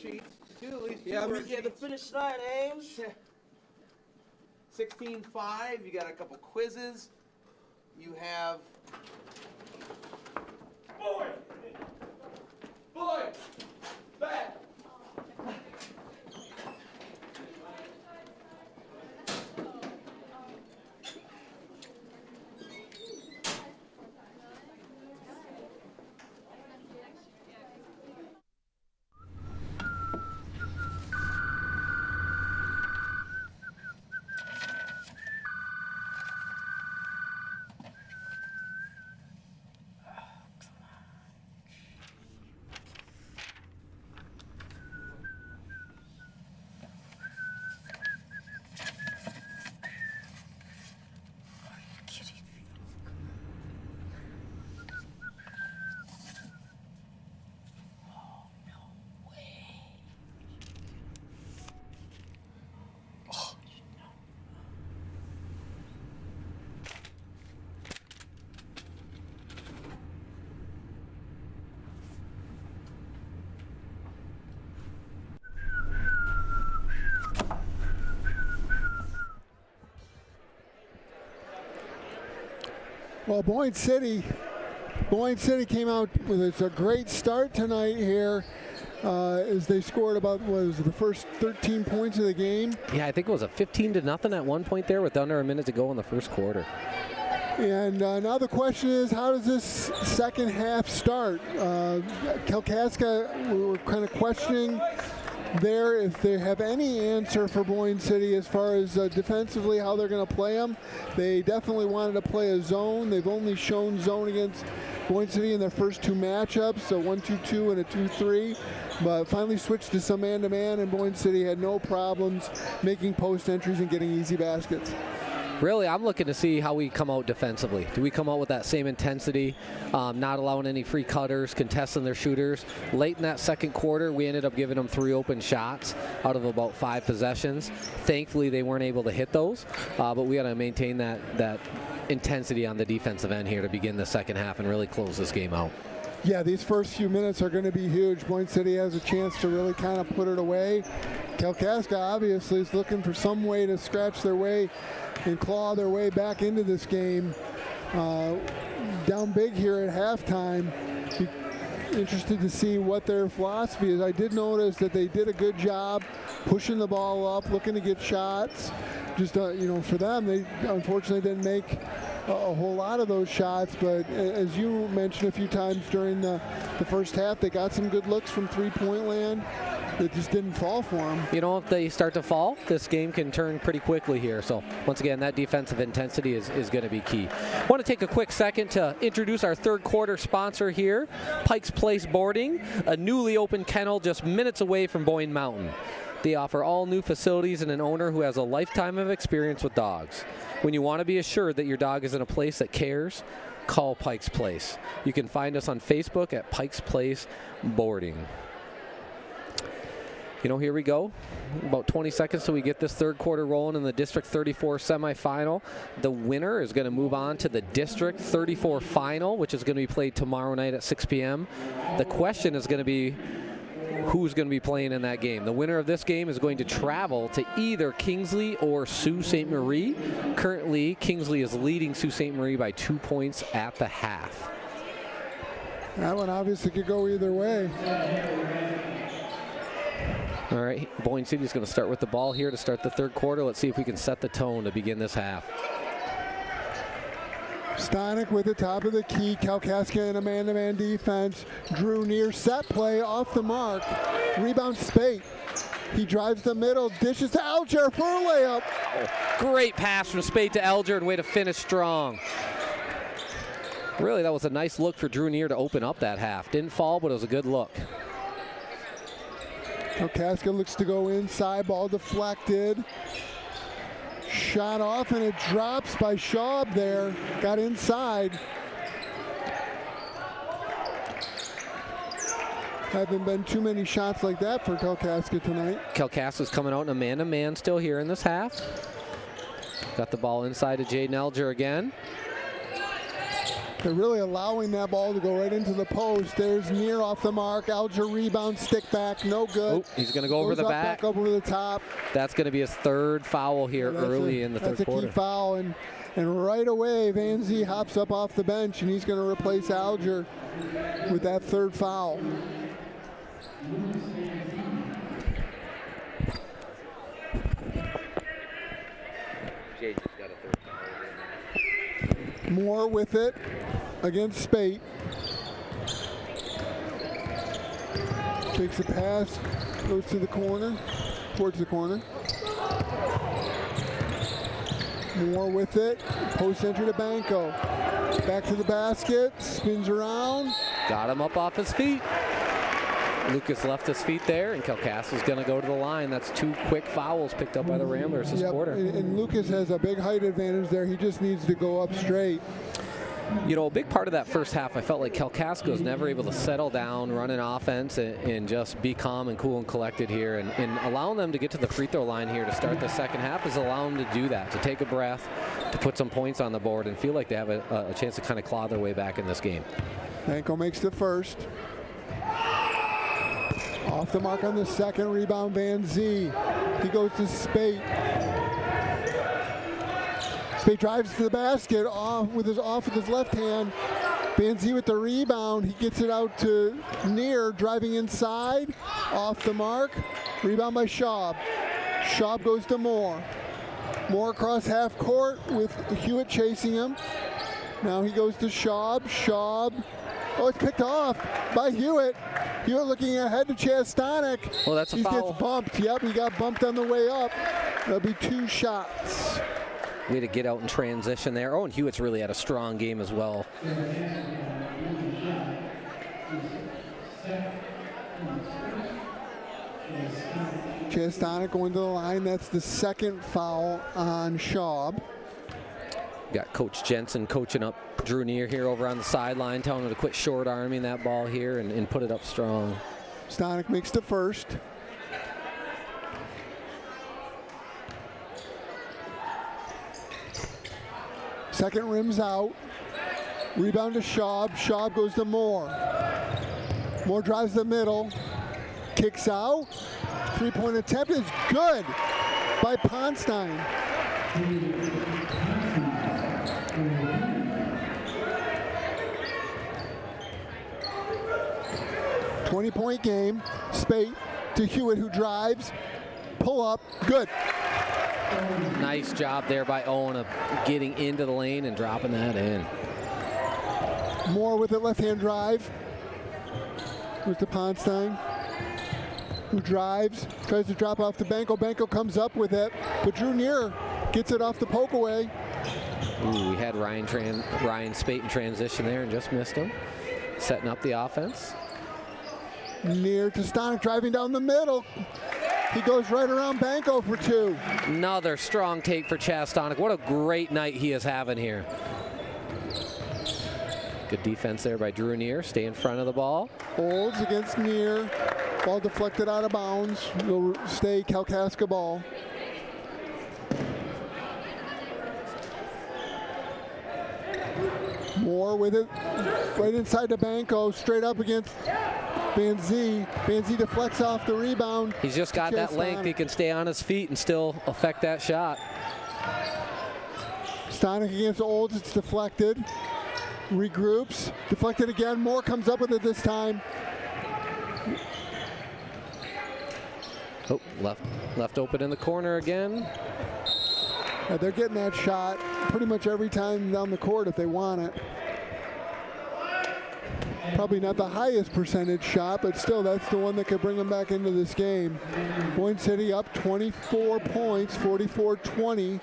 worksheets. Yeah, meet you at the finish line, Ames. 16.5. You got a couple quizzes. You have. Boy! Back! Well, Boyne City came out with a great start tonight here as they scored about, what was it, the first 13 points of the game. Yeah, I think it was a 15-0 at one point there with under a minute to go in the first quarter. And now the question is, how does this second half start? Kalkaska, we were kind of questioning there if they have any answer for Boyne City as far as defensively how they're going to play them. They definitely wanted to play a zone. They've only shown zone against Boyne City in their first two matchups, so 1-2-2 and a 2-3, but finally switched to some man-to-man, and Boyne City had no problems making post entries and getting easy baskets. Really, I'm looking to see how we come out defensively. Do we come out with that same intensity, not allowing any free cutters, contesting their shooters? Late in that second quarter, we ended up giving them 3 open shots out of about 5 possessions. Thankfully, they weren't able to hit those, but we got to maintain that intensity on the defensive end here to begin the second half and really close this game out. Yeah, these first few minutes are going to be huge. Boyne City has a chance to really kind of put it away. Kalkaska obviously is looking for some way to scratch their way and claw their way back into this game. Down big here at halftime. Be interested to see what their philosophy is. I did notice that they did a good job pushing the ball up, looking to get shots. Just, for them, they unfortunately didn't make a whole lot of those shots, but as you mentioned a few times during the first half, they got some good looks from three-point land that just didn't fall for them. If they start to fall, this game can turn pretty quickly here. So once again, that defensive intensity is going to be key. I want to take a quick second to introduce our third quarter sponsor here, Pike's Place Boarding, a newly opened kennel just minutes away from Boyne Mountain. They offer all new facilities and an owner who has a lifetime of experience with dogs. When you want to be assured that your dog is in a place that cares, call Pike's Place. You can find us on Facebook at Pike's Place Boarding. Here we go. About 20 seconds till we get this third quarter rolling in the District 34 semifinal. The winner is going to move on to the District 34 final, which is going to be played tomorrow night at 6 p.m. The question is going to be, who's going to be playing in that game? The winner of this game is going to travel to either Kingsley or Sault Ste. Marie. Currently, Kingsley is leading Sault Ste. Marie by 2 points at the half. That one obviously could go either way. All right, Boyne City is going to start with the ball here to start the third quarter. Let's see if we can set the tone to begin this half. Stonick with the top of the key. Kalkaska in a man-to-man defense. Drew near set play off the mark. Rebound Spate. He drives the middle, dishes to Alger for a layup. Great pass from Spate to Alger and way to finish strong. Really, that was a nice look for Drew Neer to open up that half. Didn't fall, but it was a good look. Kalkaska looks to go inside, ball deflected. Shot off and it drops by Schaub there. Got inside. Haven't been too many shots like that for Kalkaska tonight. Kalkaska's coming out in a man-to-man still here in this half. Got the ball inside to Jaden Alger again. They're really allowing that ball to go right into the post. There's Near off the mark. Alger rebound, stick back, no good. Oh, he's going to go over Goes the up, back. Back over the top. That's going to be his third foul here early in the third quarter. That's a key foul, and right away Van Zee hops up off the bench, and he's going to replace Alger with that third foul. Moore with it against Spate. Takes a pass, goes to the corner, towards the corner. Moore with it, post entry to Banco. Back to the basket, spins around. Got him up off his feet. Lucas left his feet there, and Kalkaska's going to go to the line. That's 2 quick fouls picked up by the Ramblers this quarter. And Lucas has a big height advantage there. He just needs to go up straight. You know, a big part of that first half, I felt like Kalkaska was never able to settle down, run an offense, and just be calm and cool and collected here. And allowing them to get to the free throw line here to start the second half is allowing them to do that, to take a breath, to put some points on the board, and feel like they have a chance to kind of claw their way back in this game. Banco makes the first. Off the mark on the second, rebound Van Zee. He goes to Spate. Spate drives to the basket off with his left hand. Van Zee with the rebound. He gets it out to Near, driving inside. Off the mark. Rebound by Schaub. Schaub goes to Moore. Moore across half court with Hewitt chasing him. Now he goes to Schaub. Schaub. Oh, it's picked off by Hewitt. Hewitt looking ahead to Chastanek. Well, that's a he foul. Gets bumped. Yep, he got bumped on the way up. That'll be 2 shots. Way to get out in transition there. Oh, and Hewitt's really had a strong game as well. Chastanek going to the line. That's the second foul on Schaub. Got Coach Jensen coaching up Drew Near here over on the sideline, telling him to quit short arming that ball here and put it up strong. Stanek makes the first. Second rims out. Rebound to Schaub. Schaub goes to Moore. Moore drives the middle. Kicks out. 3-point attempt is good by Ponstein. 20-point game. Spate to Hewitt, who drives. Pull up. Good. Nice job there by Owen of getting into the lane and dropping that in. Moore with a left-hand drive. With the Ponstein, who drives, tries to drop off to Banco. Banco comes up with it, but Drew Near gets it off the poke away. Ooh, we had Ryan Spate in transition there and just missed him. Setting up the offense. Near to Stanek driving down the middle. He goes right around Banco for 2. Another strong take for Chastanek. What a great night he is having here. Good defense there by Drew Near. Stay in front of the ball. Holds against Near. Ball deflected out of bounds. Will stay Kalkaska ball. Moore with it. Right inside to Banco. Straight up against Van Zee. Van Zee deflects off the rebound. He's just got that length. He can stay on his feet and still affect that shot. Stanek against Olds. It's deflected. Regroups. Deflected again. Moore comes up with it this time. Oh, left open in the corner again. They're getting that shot pretty much every time down the court if they want it. Probably not the highest percentage shot, but still that's the one that could bring them back into this game. Boyne City up 24 points, 44-20,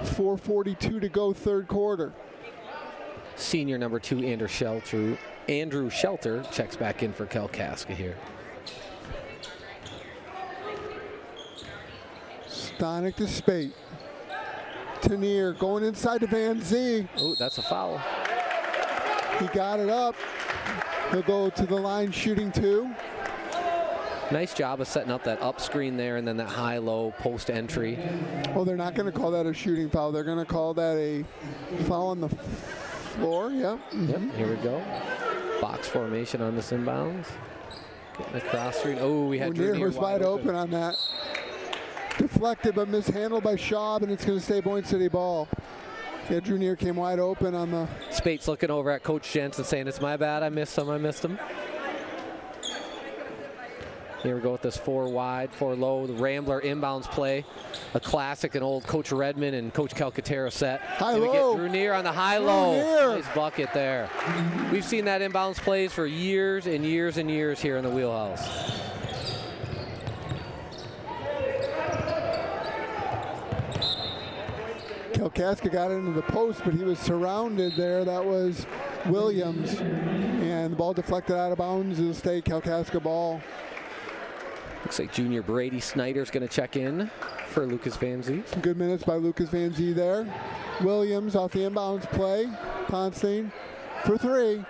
4:42 to go third quarter. Senior number 2, Andrew Shelter checks back in for Kalkaska here. Stanek to Spate. To Near, going inside to Van Zee. Oh, that's a foul. He got it up. He'll go to the line shooting 2. Nice job of setting up that up screen there and then that high-low post entry. Oh, they're not going to call that a shooting foul. They're going to call that a foul on the floor, yep. Yep, here we go. Box formation on this inbounds. Getting across screen. Oh, we had Drew Neer was wide open on that. Deflected but mishandled by Schaub, and it's going to stay Boyne City ball. Yeah, Drew Neer came wide open on the... Spate's looking over at Coach Jensen saying, it's my bad, I missed him. Here we go with this 4 wide, 4 low, the Rambler inbounds play. A classic, an old Coach Redmond and Coach Calcaterra set. High-low. We get Drew Neer on the high-low. Nice bucket there. We've seen that inbounds plays for years and years and years here in the wheelhouse. Kalkaska got into the post, but he was surrounded there. That was Williams. And the ball deflected out of bounds. It'll stay Kalkaska ball. Looks like junior Brady Snyder's going to check in for Lucas Van Zee. Some good minutes by Lucas Van Zee there. Williams off the inbounds play. Ponstein for 3.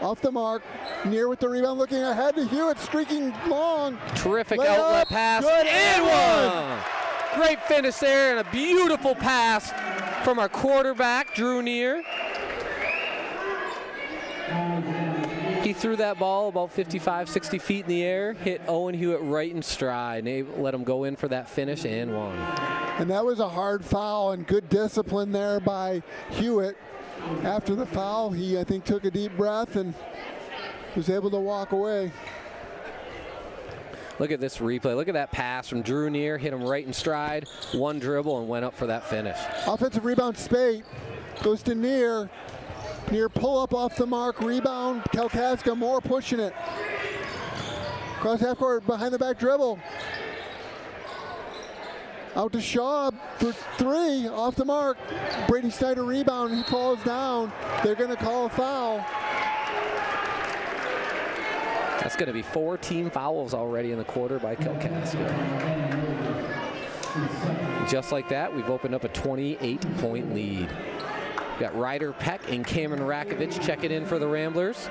Off the mark. Neer with the rebound, looking ahead to Hewitt, streaking long. Terrific Layup. outlet pass. Good And one! Great finish there and a beautiful pass from our quarterback, Drew Neer. He threw that ball about 55, 60 feet in the air, hit Owen Hewitt right in stride, and they let him go in for that finish and one. And that was a hard foul and good discipline there by Hewitt. After the foul, he, I think, took a deep breath and was able to walk away. Look at this replay. Look at that pass from Drew Neer. Hit him right in stride. One dribble and went up for that finish. Offensive rebound, Spate. Goes to Neer. Neer pull up off the mark. Rebound. Kalkaska more pushing it. Cross half court behind the back dribble. Out to Schaub for 3. Off the mark. Brady Snyder rebound. He falls down. They're going to call a foul. That's going to be 4 team fouls already in the quarter by Kalkaska. Just like that, we've opened up a 28-point lead. We've got Ryder Peck and Cameron Rakovich checking in for the Ramblers.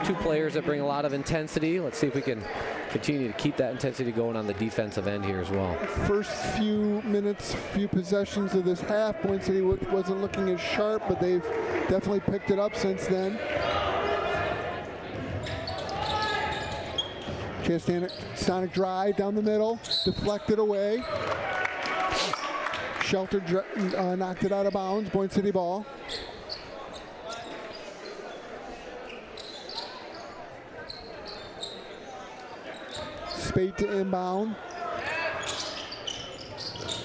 2 players that bring a lot of intensity. Let's see if we can continue to keep that intensity going on the defensive end here as well. First few minutes, few possessions of this half, Boyne City wasn't looking as sharp, but they've definitely picked it up since then. Sonic drive down the middle, deflected away. Shelter knocked it out of bounds, Boyne City ball. Spate to inbound.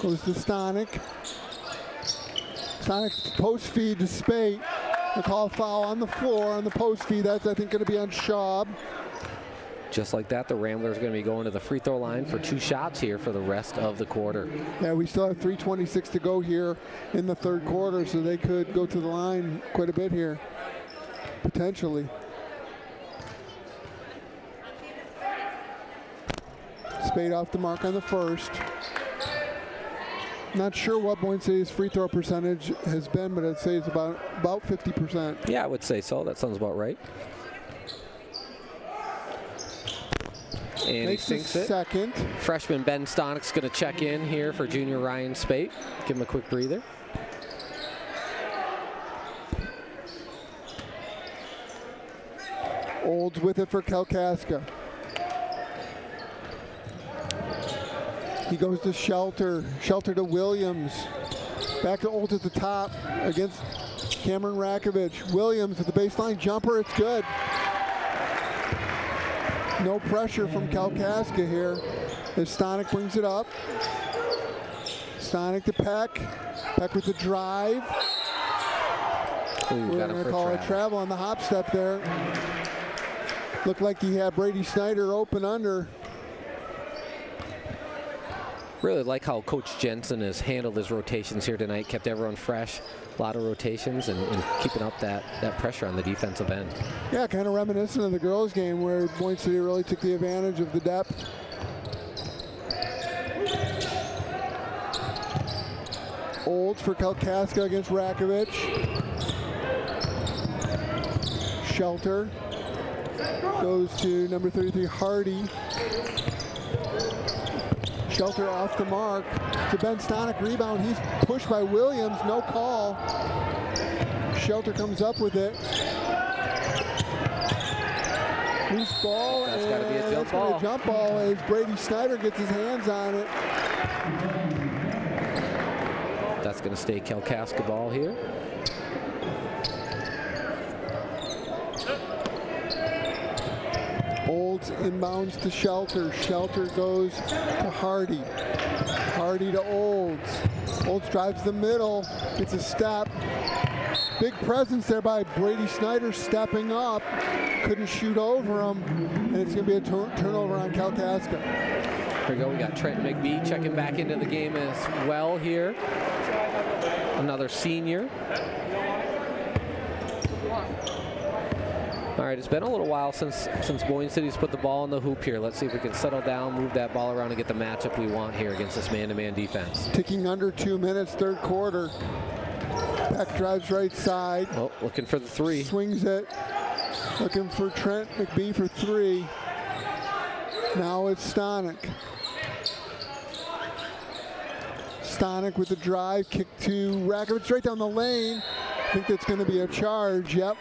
Goes to Stonic. Stonic post feed to Spate. They call a foul on the floor on the post feed. That's, I think, going to be on Schaub. Just like that, the Ramblers are going to be going to the free throw line for 2 shots here for the rest of the quarter. Yeah, we still have 3:26 to go here in the third quarter, so they could go to the line quite a bit here, potentially. Spade off the mark on the first. Not sure what Boyne City's free throw percentage has been, but I'd say it's about 50%. Yeah, I would say so. That sounds about right. And Makes he sinks it it. Second. Freshman Ben Stonic's going to check in here for junior Ryan Spate. Give him a quick breather. Olds with it for Kalkaska. He goes to Shelter. Shelter to Williams. Back to Olds at the top against Cameron Rakovich. Williams with the baseline jumper. It's good. No pressure from Kalkaska here as Stonic brings it up. Stonic to Peck. Peck with the drive. Ooh, we're going to call a travel on the hop step there. Looked like he had Brady Snyder open under. Really like how Coach Jensen has handled his rotations here tonight. Kept everyone fresh. A lot of rotations and keeping up that pressure on the defensive end. Yeah, kind of reminiscent of the girls' game where Boyne City really took the advantage of the depth. Olds for Kalkaska against Rakovich. Shelter goes to number 33, Hardy. Shelter off the mark. To Ben Stonick, rebound. He's pushed by Williams, no call. Shelter comes up with it. Loose ball. That's got to be a jump that's gonna be ball. a jump ball as Brady Snyder gets his hands on it. That's going to stay Kalkaska ball here. Olds inbounds to Shelter. Shelter goes to Hardy. Hardy to Olds. Olds drives the middle, gets a step. Big presence there by Brady Snyder stepping up. Couldn't shoot over him, and it's going to be a turnover on Kalkaska. Here we go. We got Trent McBee checking back into the game as well here. Another senior. All right, it's been a little while since Boyne City's put the ball in the hoop here. Let's see if we can settle down, move that ball around, and get the matchup we want here against this man-to-man defense. Ticking under 2 minutes, third quarter. Beck drives right side. Oh, looking for the three. Swings it. Looking for Trent McBee for three. Now it's Stonick. Stonick with the drive, kick to Rakovich right down the lane. I think that's going to be a charge. Yep.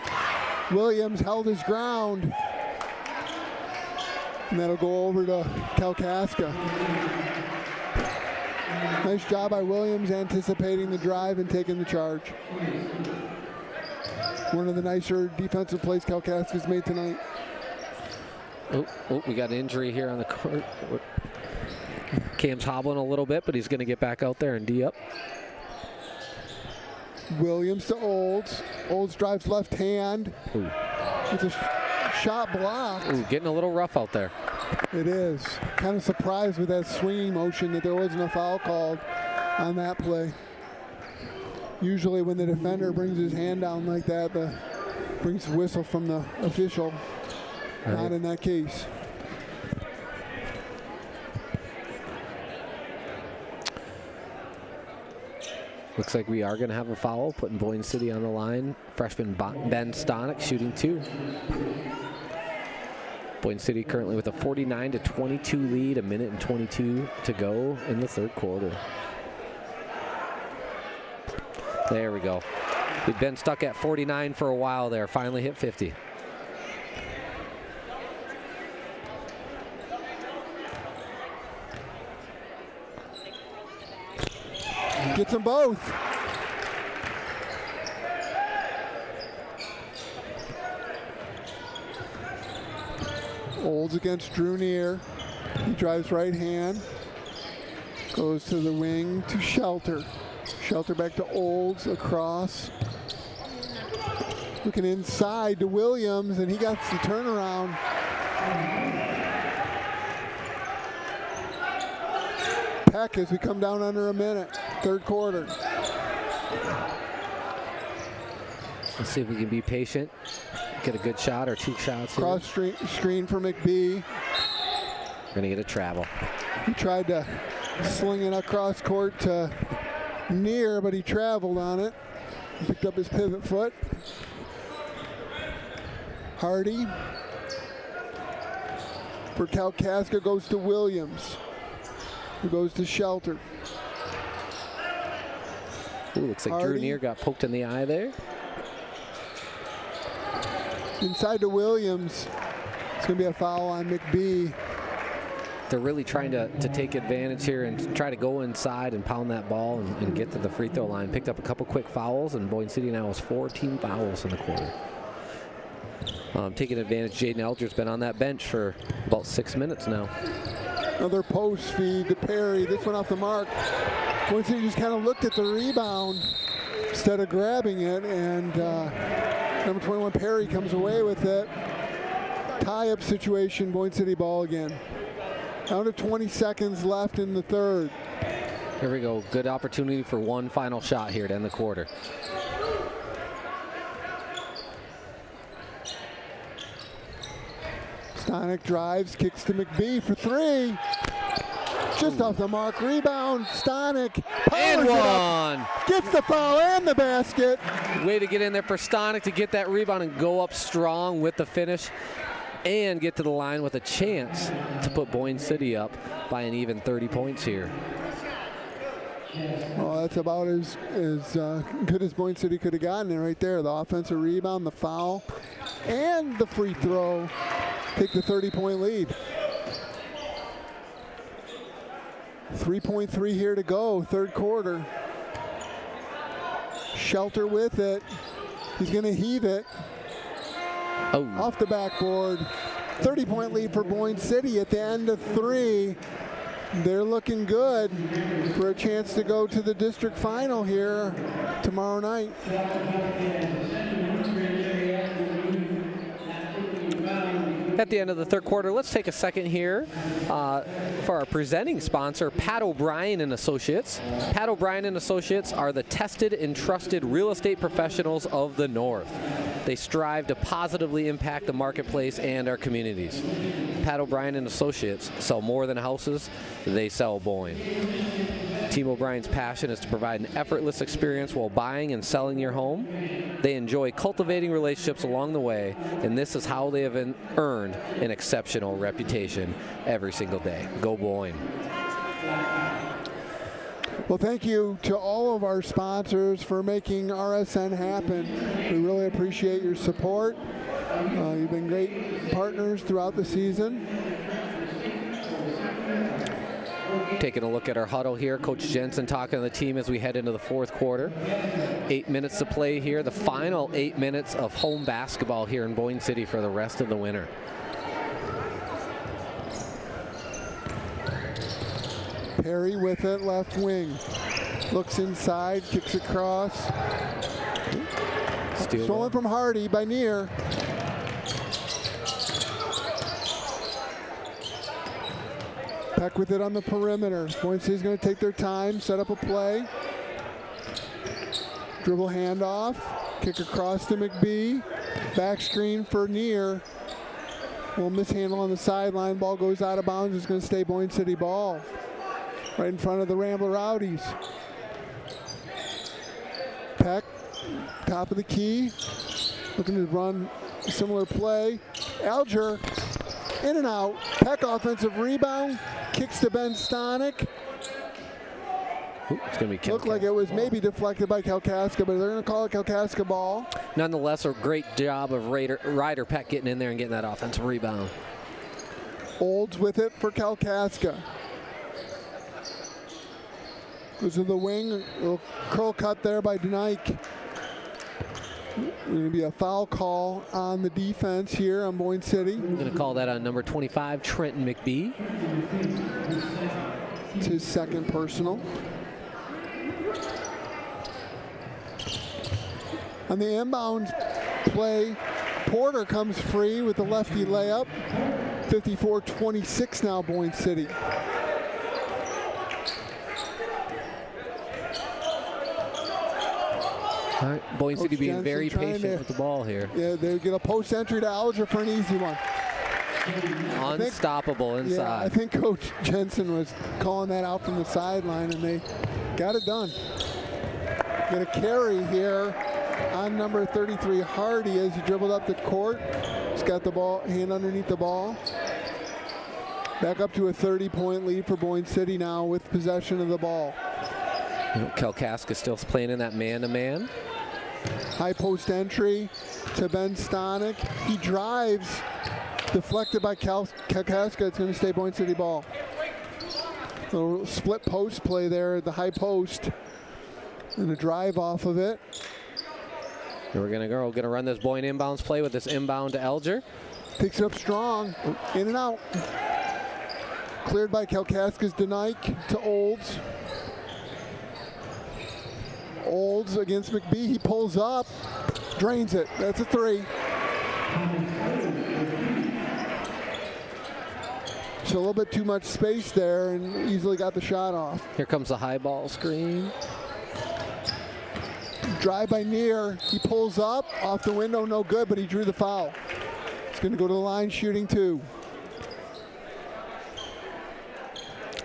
Williams held his ground. And that'll go over to Kalkaska. Nice job by Williams anticipating the drive and taking the charge. One of the nicer defensive plays Kalkaska's made tonight. Oh, we got an injury here on the court. Cam's hobbling a little bit, but he's going to get back out there and D up. Williams to Olds. Olds drives left hand. Ooh. It's a shot blocked. Ooh, getting a little rough out there. It is. Kind of surprised with that swinging motion that there wasn't a foul called on that play. Usually when the defender brings his hand down like that, brings the whistle from the official. Not in that case. Looks like we are going to have a foul, putting Boyne City on the line. Freshman Ben Stonick shooting two. Boyne City currently with a 49-22 lead, a minute and 22 to go in the third quarter. There we go. We've been stuck at 49 for a while there, finally hit 50. Gets them both. Olds against Drew Neer. He drives right hand. Goes to the wing to Shelter. Shelter back to Olds across. Looking inside to Williams, and he got the turnaround. Peck as we come down under a minute. Third quarter. Let's see if we can be patient. Get a good shot or two shots. Cross screen for McBee. We're going to get a travel. He tried to sling it across court to Neer, but he traveled on it. Picked up his pivot foot. Hardy. For Kalkaska goes to Williams. Who goes to Shelter. Ooh, looks like Hardy. Drew Neer got poked in the eye there. Inside to Williams. It's going to be a foul on McBee. They're really trying to take advantage here and try to go inside and pound that ball and get to the free throw line. Picked up a couple quick fouls, and Boyne City now has 14 fouls in the quarter. Taking advantage, Jaden Eldridge's been on that bench for about 6 minutes now. Another post feed to Perry. This one off the mark. Boyne City just kind of looked at the rebound instead of grabbing it, and number 21 Perry comes away with it. Tie-up situation, Boyne City ball again. Down to 20 seconds left in the third. Here we go. Good opportunity for one final shot here to end the quarter. Stonick drives, kicks to McBee for three. Just off the mark, rebound, Stonick And powers it one. up, gets the foul and the basket. Way to get in there for Stonick to get that rebound and go up strong with the finish. and get to the line with a chance to put Boyne City up by an even 30 points here. Well, that's about as good as Boyne City could have gotten it right there. The offensive rebound, the foul, and the free throw take the 30-point lead. 3.3 here to go, third quarter. Shelter with it. He's going to heave it. Oh. Off the backboard. 30-point lead for Boyne City at the end of 3. They're looking good for a chance to go to the district final here tomorrow night. At the end of the third quarter, let's take a second here for our presenting sponsor, Pat O'Brien and Associates. Pat O'Brien and Associates are the tested and trusted real estate professionals of the North. They strive to positively impact the marketplace and our communities. Pat O'Brien and Associates sell more than houses, they sell Boyne. Team O'Brien's passion is to provide an effortless experience while buying and selling your home. They enjoy cultivating relationships along the way, and this is how they have earned an exceptional reputation every single day. Go Boyne. Well, thank you to all of our sponsors for making RSN happen. We really appreciate your support. You've been great partners throughout the season. Taking a look at our huddle here, Coach Jensen talking to the team as we head into the fourth quarter. 8 minutes to play here, the final 8 minutes of home basketball here in Boyne City for the rest of the winter. Perry with it, left wing. Looks inside, kicks across. Stolen from Hardy by Neer. Peck with it on the perimeter. Boyne City's going to take their time, set up a play. Dribble handoff. Kick across to McBee. Back screen for Neer. Little mishandle on the sideline. Ball goes out of bounds. It's going to stay Boyne City ball. Right in front of the Rambler Rowdies. Peck, top of the key. Looking to run a similar play. Alger, in and out. Peck offensive rebound. Kicks to Ben Stonick. It's going to be Looked like it was maybe deflected by Kalkaska, but they're going to call it Kalkaska ball. Nonetheless, a great job of Ryder Peck getting in there and getting that offensive rebound. Olds with it for Kalkaska. Goes to the wing, a little curl cut there by Denike. Going to be a foul call on the defense here on Boyne City. Going to call that on number 25, Trenton McBee. It's his second personal. On the inbound play, Porter comes free with the lefty layup. 54-26 now, Boyne City. All right, Boyne City being very patient with the ball here. Yeah, they get a post entry to Alger for an easy one. Unstoppable inside. Yeah, I think Coach Jensen was calling that out from the sideline, and they got it done. Get a carry here on number 33, Hardy, as he dribbled up the court. He's got the ball, hand underneath the ball. Back up to a 30-point lead for Boyne City now with possession of the ball. Kalkaska still playing in that man-to-man. High post entry to Ben Stonick. He drives, deflected by Kalkaska. It's going to stay Boyne City ball. A little split post play there at the high post. And a drive off of it. And we're going to run this Boyne inbounds play with this inbound to Alger. Picks it up strong, in and out. Cleared by Kalkaska's Denike to Olds. Olds against McBee, he pulls up, drains it, that's a three. So a little bit too much space there and easily got the shot off. Here comes the high ball screen. Drive by Neer, he pulls up, off the window, no good, but he drew the foul. He's going to go to the line shooting two.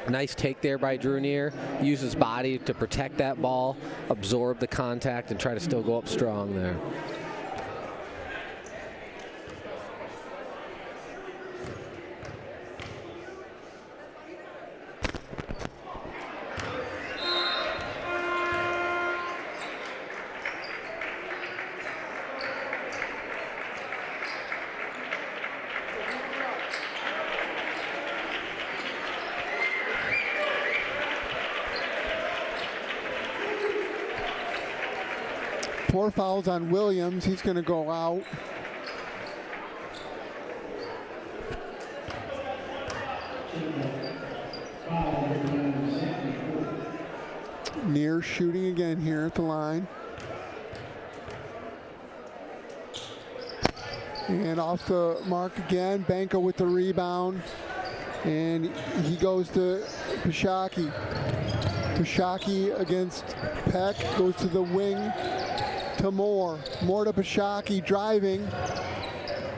Nice take there by Drew Neer. Use his body to protect that ball, absorb the contact, and try to still go up strong there. 4 fouls on Williams. He's going to go out. Near shooting again here at the line. And off the mark again. Banco with the rebound. And he goes to Pashaki. Pashaki against Peck. Goes to the wing to Moore. Moore to Pashaki, driving.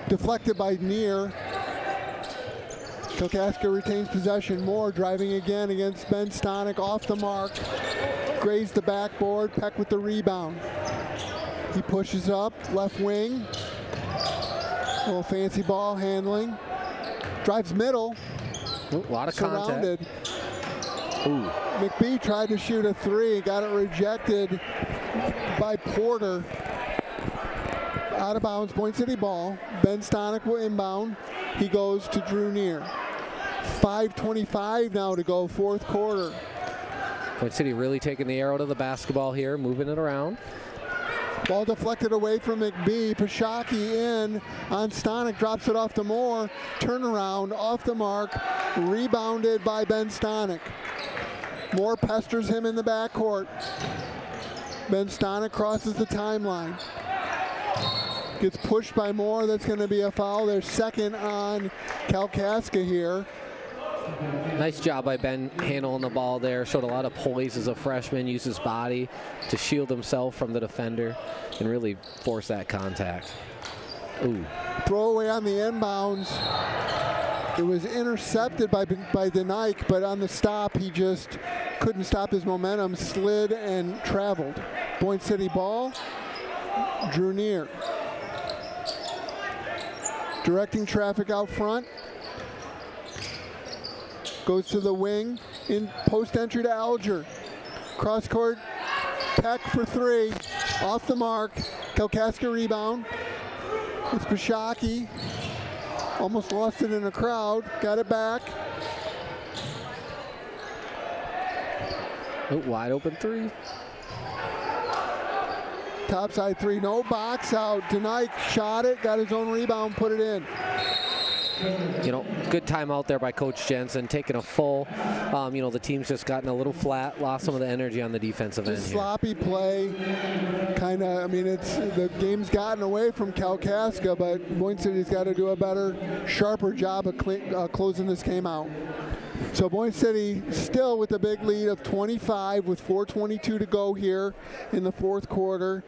Deflected by Near. Kalkaska retains possession. Moore driving again against Ben Stonick, off the mark. Grazed the backboard. Peck with the rebound. He pushes up, left wing. A little fancy ball handling. Drives middle. A lot of surrounded. Contact. Ooh. McBee tried to shoot a 3, got it rejected by Porter. Out of bounds, Boyne City ball. Ben Stonick will inbound. He goes to Drew Near. 5:25 now to go, fourth quarter. Boyne City really taking the arrow to the basketball here, moving it around. Ball deflected away from McBee. Pashaki in on Stonick, drops it off to Moore. Turnaround off the mark, rebounded by Ben Stonick. Moore pesters him in the backcourt. Ben Stonick crosses the timeline. Gets pushed by Moore. That's going to be a foul. Their second on Kalkaska here. Nice job by Ben handling the ball there. Showed a lot of poise as a freshman. Used his body to shield himself from the defender and really force that contact. Ooh. Throwaway on the inbounds. It was intercepted by DeNike, but on the stop, he just couldn't stop his momentum, slid and traveled. Boyne City ball. Drew Near. Directing traffic out front. Goes to the wing, in post entry to Alger. Cross court, Peck for 3, off the mark. Kalkaska rebound. It's Pashaki. Almost lost it in a crowd, got it back. Oh, wide open 3. Topside 3, no box out. DeNike shot it, got his own rebound, put it in. You know, good time out there by Coach Jensen, taking a full. The team's just gotten a little flat, lost some of the energy on the defensive end here. Sloppy play, kind of. It's the game's gotten away from Kalkaska, but Boyne City's got to do a better, sharper job of closing this game out. So Boyne City still with a big lead of 25 with 4:22 to go here in the fourth quarter.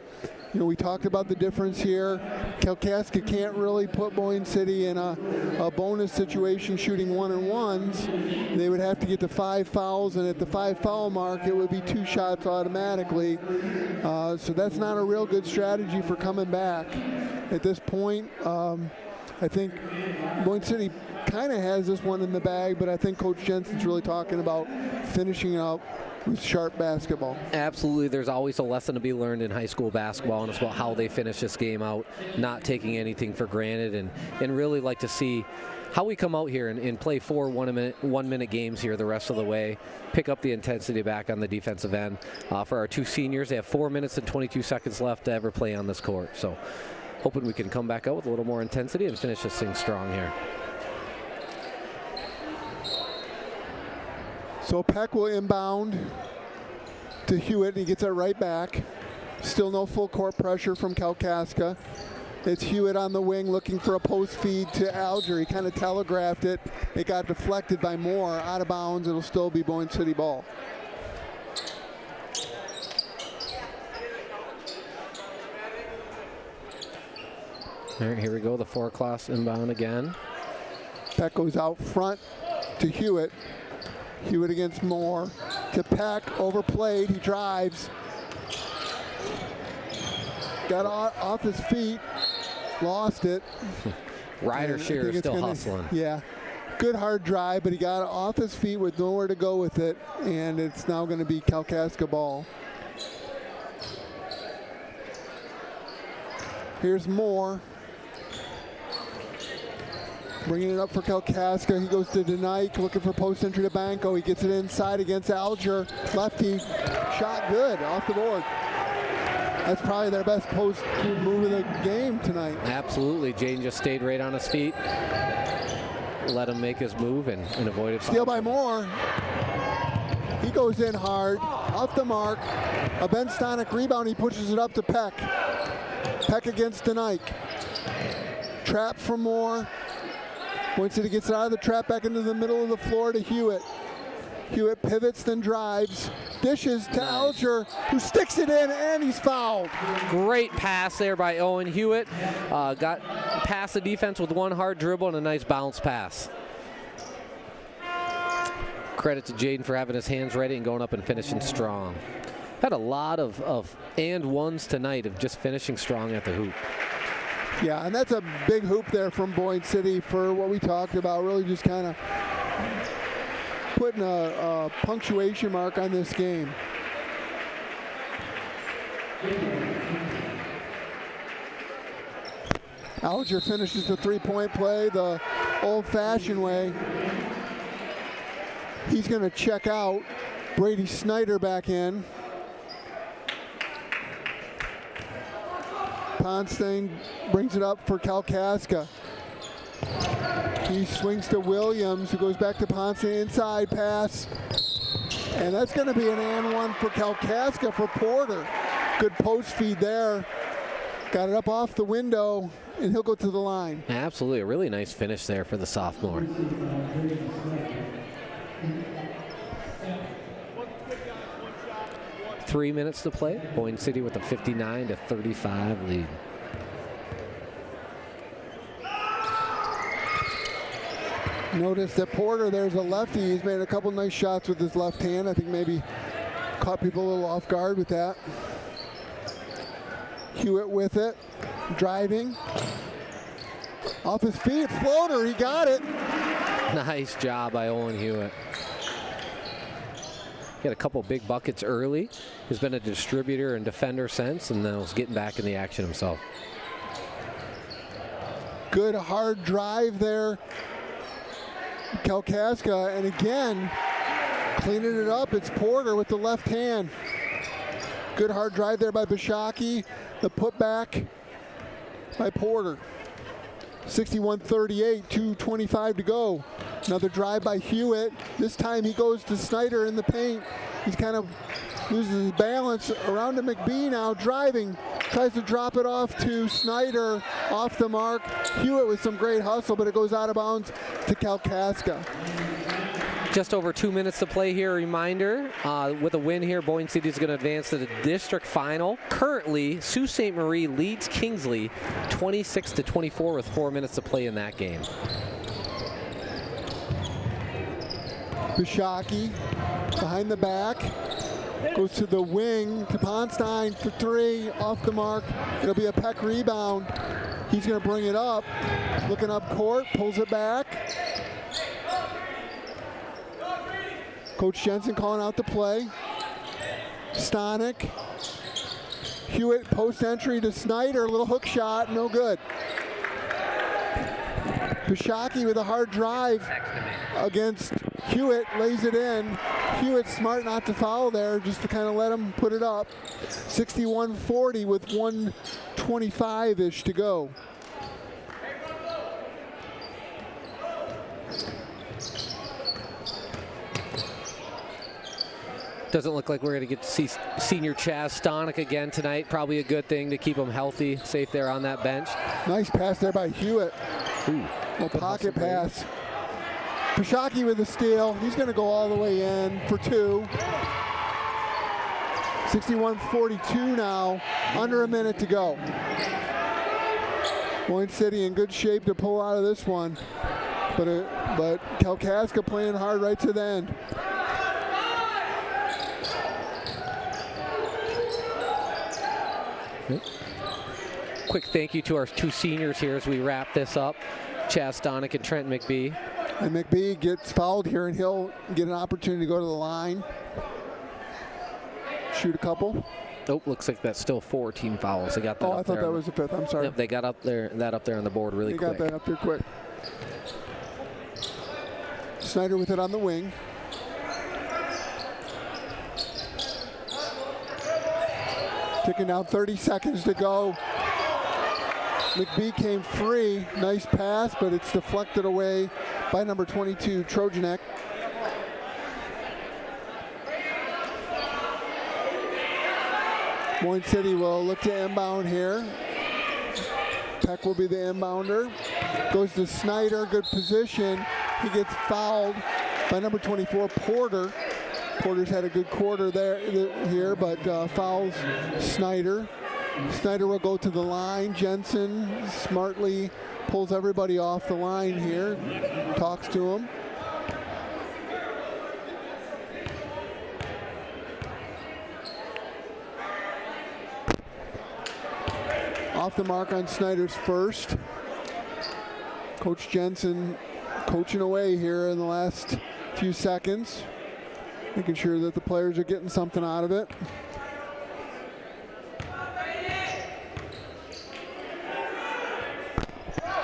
We talked about the difference here. Kalkaska can't really put Boyne City in a bonus situation shooting 1-on-1s. They would have to get to 5 fouls, and at the 5 foul mark, it would be 2 shots automatically. So that's not a real good strategy for coming back. At this point, I think Boyne City kind of has this one in the bag, but I think Coach Jensen's really talking about finishing it up with sharp basketball. Absolutely. There's always a lesson to be learned in high school basketball, and it's about how they finish this game out, not taking anything for granted, and really like to see how we come out here and play 4 one-minute games here the rest of the way, pick up the intensity back on the defensive end. For our 2 seniors, they have 4 minutes and 22 seconds left to ever play on this court. So hoping we can come back out with a little more intensity and finish this thing strong here. So Peck will inbound to Hewitt, and he gets it right back. Still no full court pressure from Kalkaska. It's Hewitt on the wing looking for a post feed to Alger. He kind of telegraphed it. It got deflected by Moore, out of bounds. It'll still be Boyne City ball. All right, here we go, the 4-class inbound again. Peck goes out front to Hewitt. Hewitt against Moore. To Peck, overplayed, he drives. Got off his feet, lost it. Ryder Shearer still hustling. Yeah, good hard drive, but he got off his feet with nowhere to go with it, and it's now going to be Kalkaska ball. Here's Moore. Bringing it up for Kalkaska. He goes to DeNike, looking for post entry to Banco. He gets it inside against Alger. Lefty, shot good, off the board. That's probably their best post move of the game tonight. Absolutely. Jaden just stayed right on his feet. Let him make his move and avoided Steal by Moore. He goes in hard, off the mark. A Ben Stonick rebound, he pushes it up to Peck. Peck against Denike. Trap for Moore. Boyne City gets it out of the trap, back into the middle of the floor to Hewitt. Hewitt pivots, then drives. Dishes to Alger, who sticks it in, and he's fouled. Great pass there by Owen Hewitt. Got past the defense with one hard dribble and a nice bounce pass. Credit to Jaden for having his hands ready and going up and finishing strong. Had a lot of and ones tonight of just finishing strong at the hoop. Yeah, and that's a big hoop there from Boyne City for what we talked about, really just kind of putting a punctuation mark on this game. Alger finishes the three-point play the old-fashioned way. He's going to check out. Brady Snyder back in. Ponstein brings it up for Kalkaska. He swings to Williams, who goes back to Ponstein, inside pass. And that's going to be an and one for Kalkaska for Porter. Good post feed there. Got it up off the window, and he'll go to the line. Absolutely, a really nice finish there for the sophomore. Three minutes to play. Boyne City with a 59-35 lead. Notice that Porter, there's a lefty. He's made a couple nice shots with his left hand. I think maybe caught people a little off guard with that. Hewitt with it, driving. Off his feet, floater, he got it. Nice job by Owen Hewitt. He had a couple big buckets early. He's been a distributor and defender since, and then was getting back in the action himself. Good hard drive there. Kalkaska, and again, cleaning it up, it's Porter with the left hand. Good hard drive there by Bishaki. The putback by Porter. 61-38, 2:25 to go. Another drive by Hewitt. This time he goes to Snyder in the paint. He's kind of loses his balance around to McBee now, driving. Tries to drop it off to Snyder, off the mark. Hewitt with some great hustle, but it goes out of bounds to Kalkaska. Just over 2 minutes to play here. A reminder, with a win here, Boyne City is going to advance to the district final. Currently, Sault Ste. Marie leads Kingsley 26-24 with 4 minutes to play in that game. Bishaki behind the back. Goes to the wing to Ponstein for three, off the mark. It'll be a Peck rebound. He's going to bring it up. Looking up court, pulls it back. Coach Jensen calling out the play. Stonick. Hewitt post entry to Snyder, a little hook shot, no good. Bishaki with a hard drive against Hewitt, lays it in. Hewitt smart not to foul there, just to kind of let him put it up. 61-40 with 1:25-ish to go. Doesn't look like we're going to get to see senior Chaz Stonick again tonight. Probably a good thing to keep him healthy, safe there on that bench. Nice pass there by Hewitt. Ooh, a pocket pass. Bishaki with the steal. He's going to go all the way in for two. 61-42 now. Under a minute to go. Boyne City in good shape to pull out of this one. But Kalkaska playing hard right to the end. Quick thank you to our two seniors here as we wrap this up. Chaz Stonick and Trent McBee. And McBee gets fouled here, and he'll get an opportunity to go to the line. Shoot a couple. Oh, looks like that's still 4 team fouls. They got that. Oh, I thought that was the fifth. I'm sorry. Yep, they got that up there on the board really quick. They got that up there quick. Snyder with it on the wing. Ticking down 30 seconds to go. McBee came free. Nice pass, but it's deflected away by number 22, Trojanek. Boyne City will look to inbound here. Peck will be the inbounder. Goes to Snyder, good position. He gets fouled by number 24, Porter. Porter's had a good quarter here, but fouls Snyder. Snyder will go to the line. Jensen smartly pulls everybody off the line here. Talks to him. Off the mark on Snyder's first. Coach Jensen coaching away here in the last few seconds, making sure that the players are getting something out of it.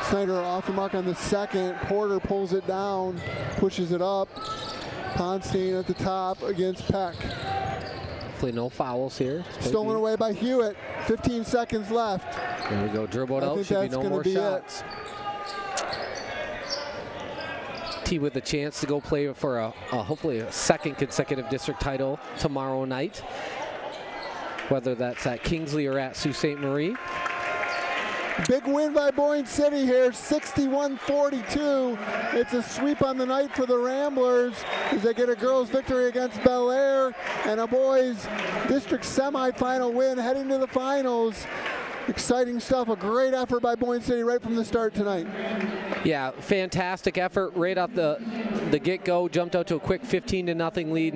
Snyder off the mark on the second. Porter pulls it down, pushes it up. Ponstein at the top against Peck. Hopefully no fouls here. Stolen away by Hewitt. 15 seconds left. There we go, dribbled I out, think should be that's no gonna more be shots. T with a chance to go play for hopefully a second consecutive district title tomorrow night, whether that's at Kingsley or at Sault Ste. Marie. Big win by Boyne City here, 61-42. It's a sweep on the night for the Ramblers as they get a girls' victory against Bel Air and a boys' district semifinal win heading to the finals. Exciting stuff, a great effort by Boyne City right from the start tonight. Yeah, fantastic effort right off the get-go. Jumped out to a quick 15-0 lead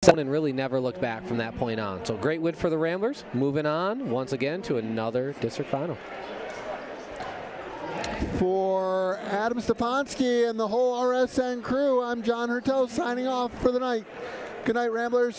and really never looked back from that point on. So great win for the Ramblers. Moving on once again to another district final. For Adam Stefanski and the whole RSN crew, I'm John Hertel signing off for the night. Good night, Ramblers.